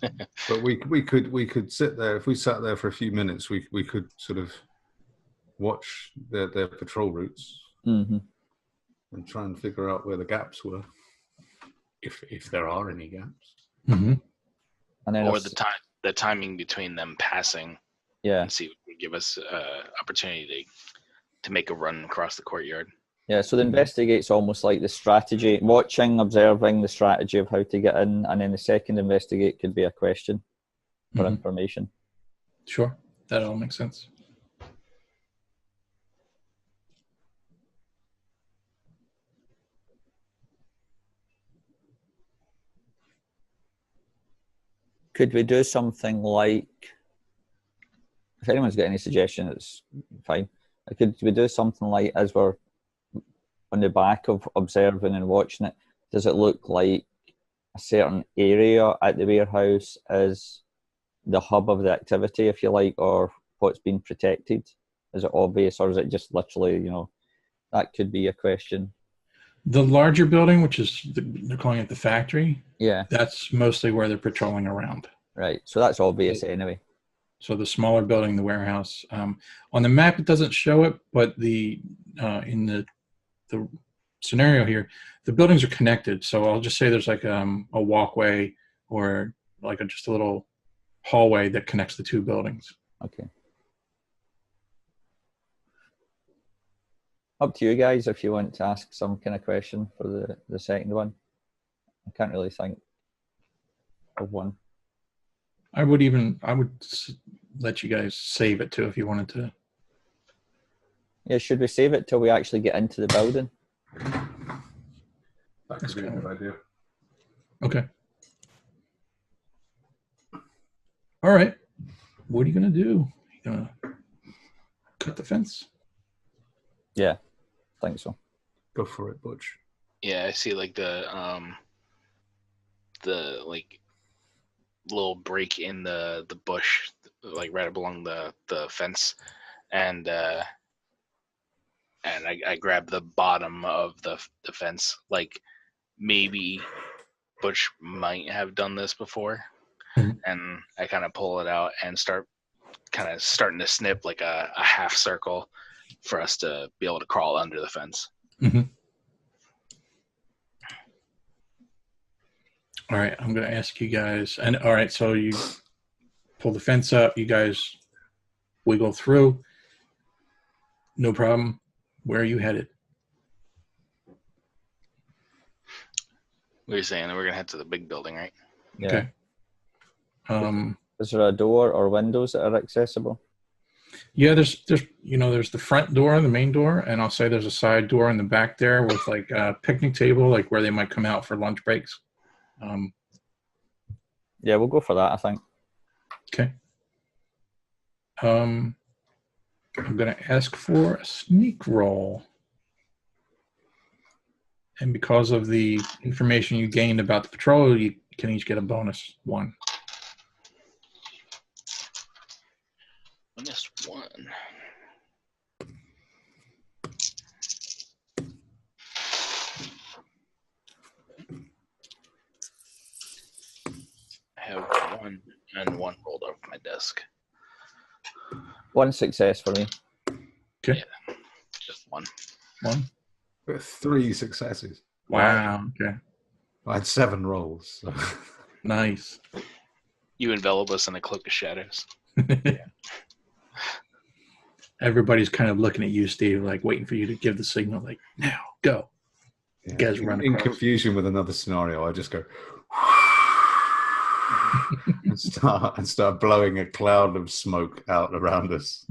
But we could sit there. If we sat there for a few minutes, we could sort of watch their patrol routes and try and figure out where the gaps were, if there are any gaps. Mm-hmm. And then or the timing between them passing Yeah. and see if it would give us opportunity to make a run across the courtyard. Yeah, so the investigate's almost like the strategy, watching, observing the strategy of how to get in, and then the second investigate could be a question for information. Sure, that all makes sense. Could we do something like, if anyone's got any suggestion, it's fine. Could we do something like, as we're on the back of observing and watching it, does it look like a certain area at the warehouse is the hub of the activity, if you like, or what's been protected? Is it obvious, or is it just literally, that could be a question. The larger building, which is, they're calling it the factory, Yeah. that's mostly where they're patrolling around. Right, so that's obvious anyway. So the smaller building, the warehouse. On the map, it doesn't show it, but in the scenario here, the buildings are connected. So I'll just say there's like a walkway or like just a little hallway that connects the two buildings. Okay. Up to you guys if you want to ask some kind of question for the second one. I can't really think of one. I would let you guys save it too if you wanted to. Yeah, should we save it till we actually get into the building? That could be a good idea. Okay. All right. What are you gonna do? You gonna cut the fence? Yeah, I think so. Go for it, Butch. Yeah, I see like the like little break in the bush, like right up along the fence, and I grab the bottom of the fence. Like maybe Butch might have done this before, and I kind of pull it out and starting to snip like a half circle for us to be able to crawl under the fence. All right, I'm going to ask you guys. And all right, so you pull the fence up. You guys wiggle through. No problem. Where are you headed? We were saying that we're going to head to the big building, right? Yeah. Okay. Is there a door or windows that are accessible? Yeah, there's the front door, the main door, and I'll say there's a side door in the back there with like a picnic table, like where they might come out for lunch breaks. Yeah, we'll go for that, I think. Okay. I'm going to ask for a sneak roll. And because of the information you gained about the patrol, you can each get a bonus 1. Bonus 1. I have 1 and 1 rolled off my desk. 1 success for me. Okay. Yeah, just 1. 1. With 3 successes. Wow. Okay. I had 7 rolls. So. Nice. You envelop us in a cloak of shadows. Everybody's kind of looking at you, Steve, like waiting for you to give the signal, like, now, go. Yeah. You guys run in across. confusion with another scenario, I just go and start blowing a cloud of smoke out around us.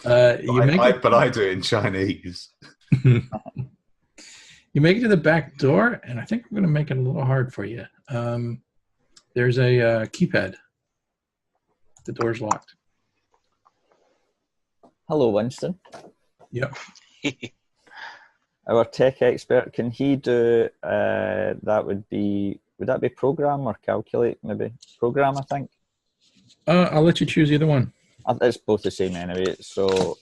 But I do it in Chinese. You make it to the back door, and I think we're going to make it a little hard for you. There's a keypad. The door's locked. Hello, Winston. Yep. Our tech expert, can he do, would that be program or calculate, maybe? Program, I think. I'll let you choose either one. It's both the same anyway, so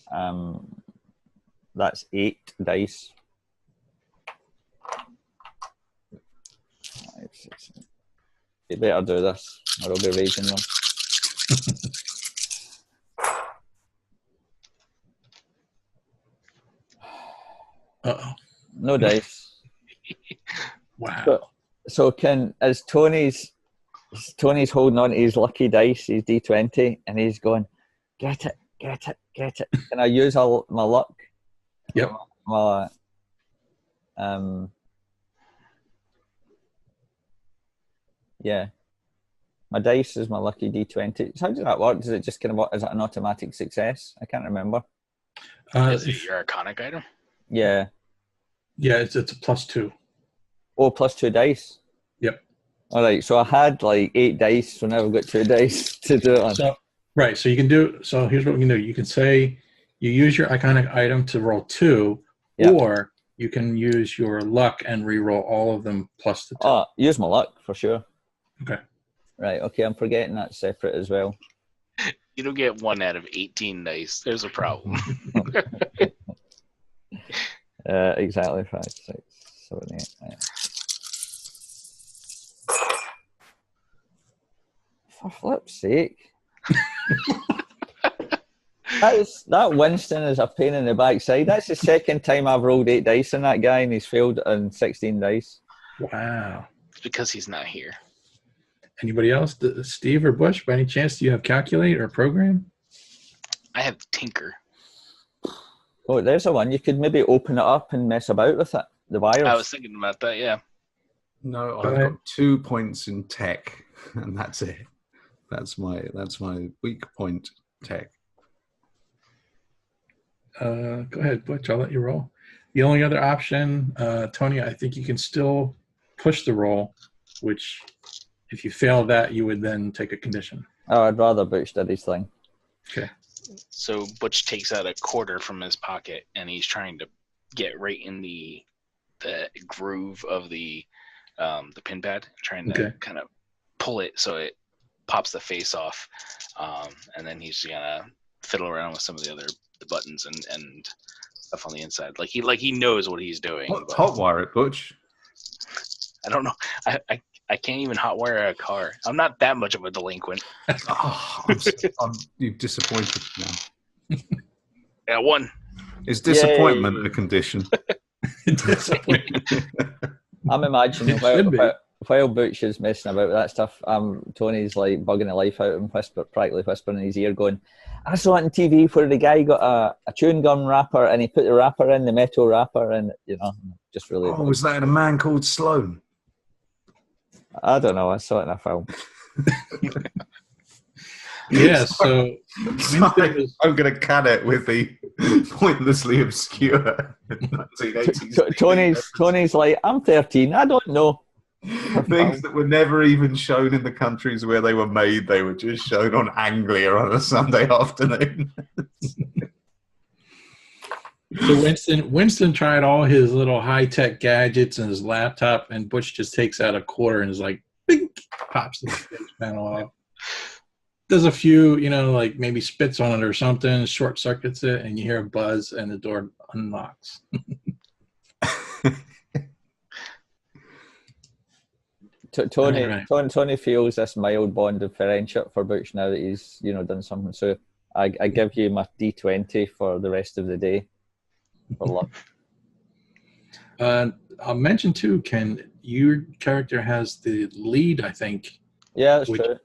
that's 8 dice. 5, 6, 7. You better do this, or I'll be raging them. Uh-oh. No dice. Wow. So is Tony's Tony's holding on to his lucky dice, his D20, and he's going, get it, get it, get it. Can I use all my luck? Yep. My, yeah. My dice is my lucky D20. So how does that work? Does it just kind of work? Is it an automatic success? I can't remember. Is it your Arcanic item? Yeah. Yeah, it's a +2. Oh, +2 dice. Yep. All right. So I had like 8 dice, so now I've got 2 dice to do it on. So, right. So you can do. So here's what we can do. You can say you use your iconic item to roll 2, or you can use your luck and re-roll all of them plus the 2. Oh, use my luck for sure. Okay. Right. Okay. I'm forgetting that's separate as well. You don't get 1 out of 18 dice. There's a problem. Exactly. 5, 6, 7, 8. Yeah. For flip's sake. That Winston is a pain in the backside. That's the second time I've rolled 8 dice on that guy and he's failed on 16 dice. Wow. It's because he's not here. Anybody else? Steve or Bush, by any chance, do you have Calculate or Program? I have Tinker. Oh, there's a one. You could maybe open it up and mess about with it. The wires. I was thinking about that, yeah. No, I've got 2 points in tech, and that's it. That's my weak point, tech. Go ahead, Butch. I'll let you roll. The only other option, Tony, I think you can still push the roll, which if you fail that, you would then take a condition. Oh, I'd rather Butch did his thing. Okay. So Butch takes out a quarter from his pocket, and he's trying to get right in the groove of the pin pad, trying to kind of pull it so it pops the face off, and then he's gonna fiddle around with some of the buttons and stuff on the inside. Like he knows what he's doing. Hotwire it, Butch. I don't know. I can't even hotwire a car. I'm not that much of a delinquent. You're disappointed now. Yeah, 1. Is disappointment a condition? I'm imagining while Butch is messing about with that stuff, Tony's like bugging the life out of him, practically whispering in his ear, going, I saw it on TV where the guy got a chewing gum wrapper and he put the wrapper in, the metal wrapper, and just really. Oh, was that in A Man Called Sloane? I don't know. I saw it in a film. Yeah, so I'm going to can it with the pointlessly obscure 1980s. Tony's like, I'm 13. I don't know. Things that were never even shown in the countries where they were made. They were just shown on Anglia on a Sunday afternoon. So Winston tried all his little high-tech gadgets and his laptop, and Butch just takes out a quarter and is like, bink, pops the face panel off. Does a few, like maybe spits on it or something, short circuits it, and you hear a buzz, and the door unlocks. Tony feels this mild bond of friendship for Butch now that he's, done something. So I give you my D20 for the rest of the day. For luck. I'll mention too, Ken, your character has the lead, I think. Yeah, that's true.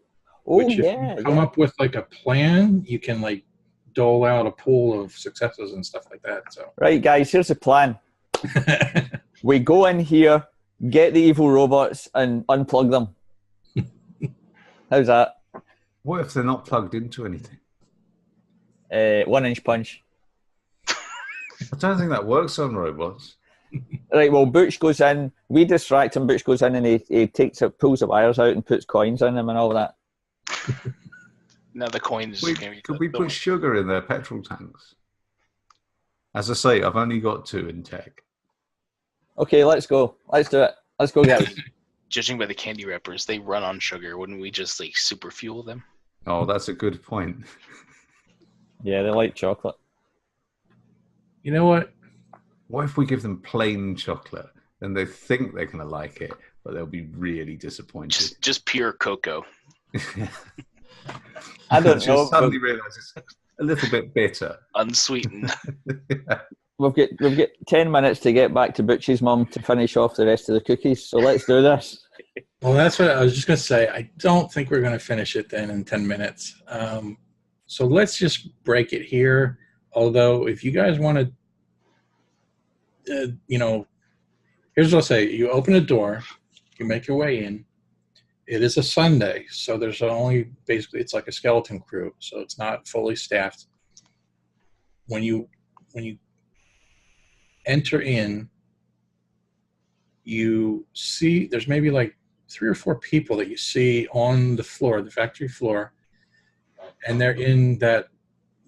Oh, if you come up with like a plan, you can like dole out a pool of successes and stuff like that. So right, guys, here's the plan. We go in here, get the evil robots, and unplug them. How's that? What if they're not plugged into anything? 1-inch punch. I don't think that works on robots. Right, well, Butch goes in, we distract him, Butch goes in and he pulls the wires out and puts coins in them and all that. Now the coins. Could we put sugar in their petrol tanks? As I say, I've only got 2 in tech. Okay, let's go. Let's do it. Let's go, guys. Judging by the candy wrappers, they run on sugar. Wouldn't we just like super fuel them? Oh, that's a good point. Yeah, they like chocolate. You know what? What if we give them plain chocolate? Then they think they're going to like it, but they'll be really disappointed. Just pure cocoa. I don't know. Suddenly realise it's a little bit bitter. Unsweetened. Yeah. We've got 10 minutes to get back to Butch's mum to finish off the rest of the cookies, so let's do this. Well, that's what I was just going to say. I don't think we're going to finish it then in 10 minutes. So let's just break it here. Although, if you guys want to, here's what I'll say. You open a door, you make your way in. It is a Sunday, so there's only basically, it's like a skeleton crew, so it's not fully staffed. When you enter in, you see there's maybe like 3 or 4 people that you see on the floor, the factory floor, and they're in that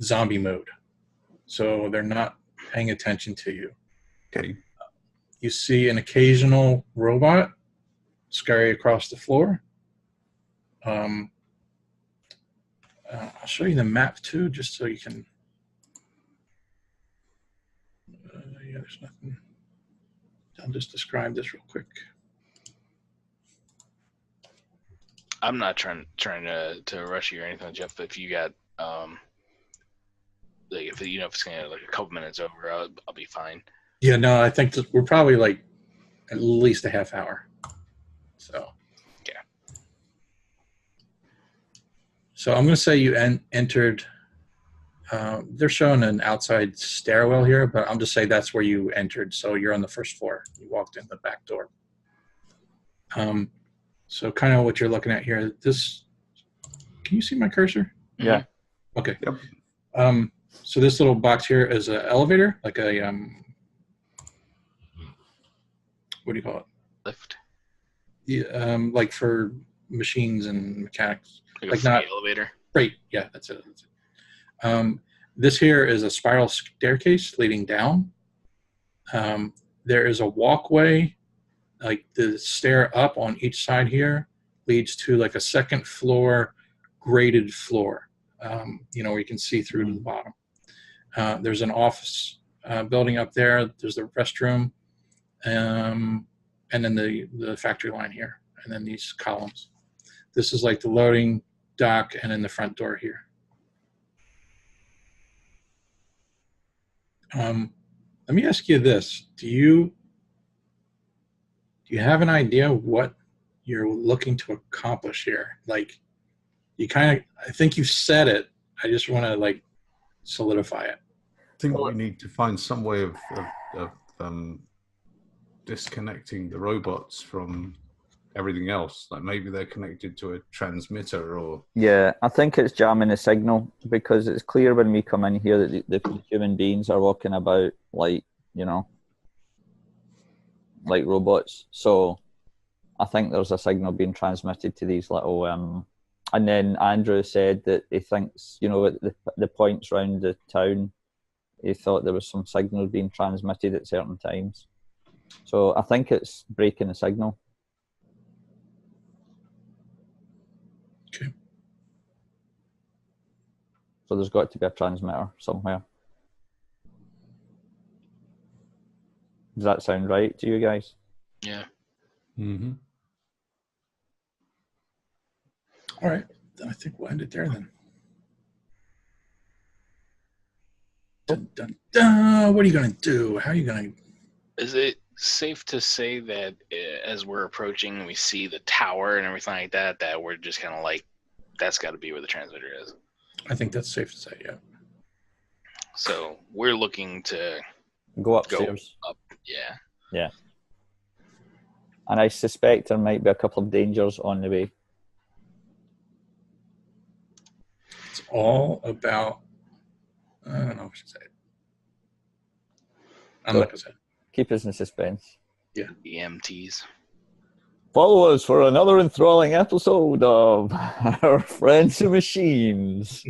zombie mode. So they're not paying attention to you. Okay. You see an occasional robot scurry across the floor. I'll show you the map too, just so you can. Yeah, there's nothing. I'll just describe this real quick. I'm not trying to rush you or anything, Jeff. But if you got like if it's gonna like a couple minutes over, I'll be fine. Yeah, no, I think that we're probably like at least a half hour. So. Yeah. So I'm going to say you entered. They're showing an outside stairwell here, but I'll just say that's where you entered. So you're on the first floor. You walked in the back door. So kind of what you're looking at here. This. Can you see my cursor? Yeah. Okay. Yep. So this little box here is an elevator, like a what do you call it? Lift. Yeah, like for machines and mechanics. Like not elevator. Right. Yeah, that's it. This here is a spiral staircase leading down. There is a walkway, like the stair up on each side here leads to like a second floor graded floor, where you can see through to the bottom. There's an office building up there. There's the restroom, and then the factory line here, and then these columns. This is like the loading dock and then the front door here. Let me ask you this. Do you have an idea what you're looking to accomplish here? Like, I think you've said it. I just want to like solidify it. I think we need to find some way of disconnecting the robots from everything else. Like maybe they're connected to a transmitter or. Yeah, I think it's jamming the signal, because it's clear when we come in here that the human beings are walking about like robots. So I think there's a signal being transmitted to these little. And then Andrew said that he thinks, at the points around the town, he thought there was some signal being transmitted at certain times. So I think it's breaking the signal. Okay. So there's got to be a transmitter somewhere. Does that sound right to you guys? Yeah. Mm-hmm. All right. I think we'll end it there then. Dun, dun, dun. What are you going to do? How are you going to... Is it safe to say that as we're approaching and we see the tower and everything like that, that we're just kind of like, that's got to be where the transmitter is? I think that's safe to say, yeah. So we're looking to go upstairs. Go up, yeah. Yeah. And I suspect there might be a couple of dangers on the way. It's all about, I don't know what to say. I'm not going to say it. Keep us in suspense. Yeah. EMTs. Follow us for another enthralling episode of Our Friends and Machines.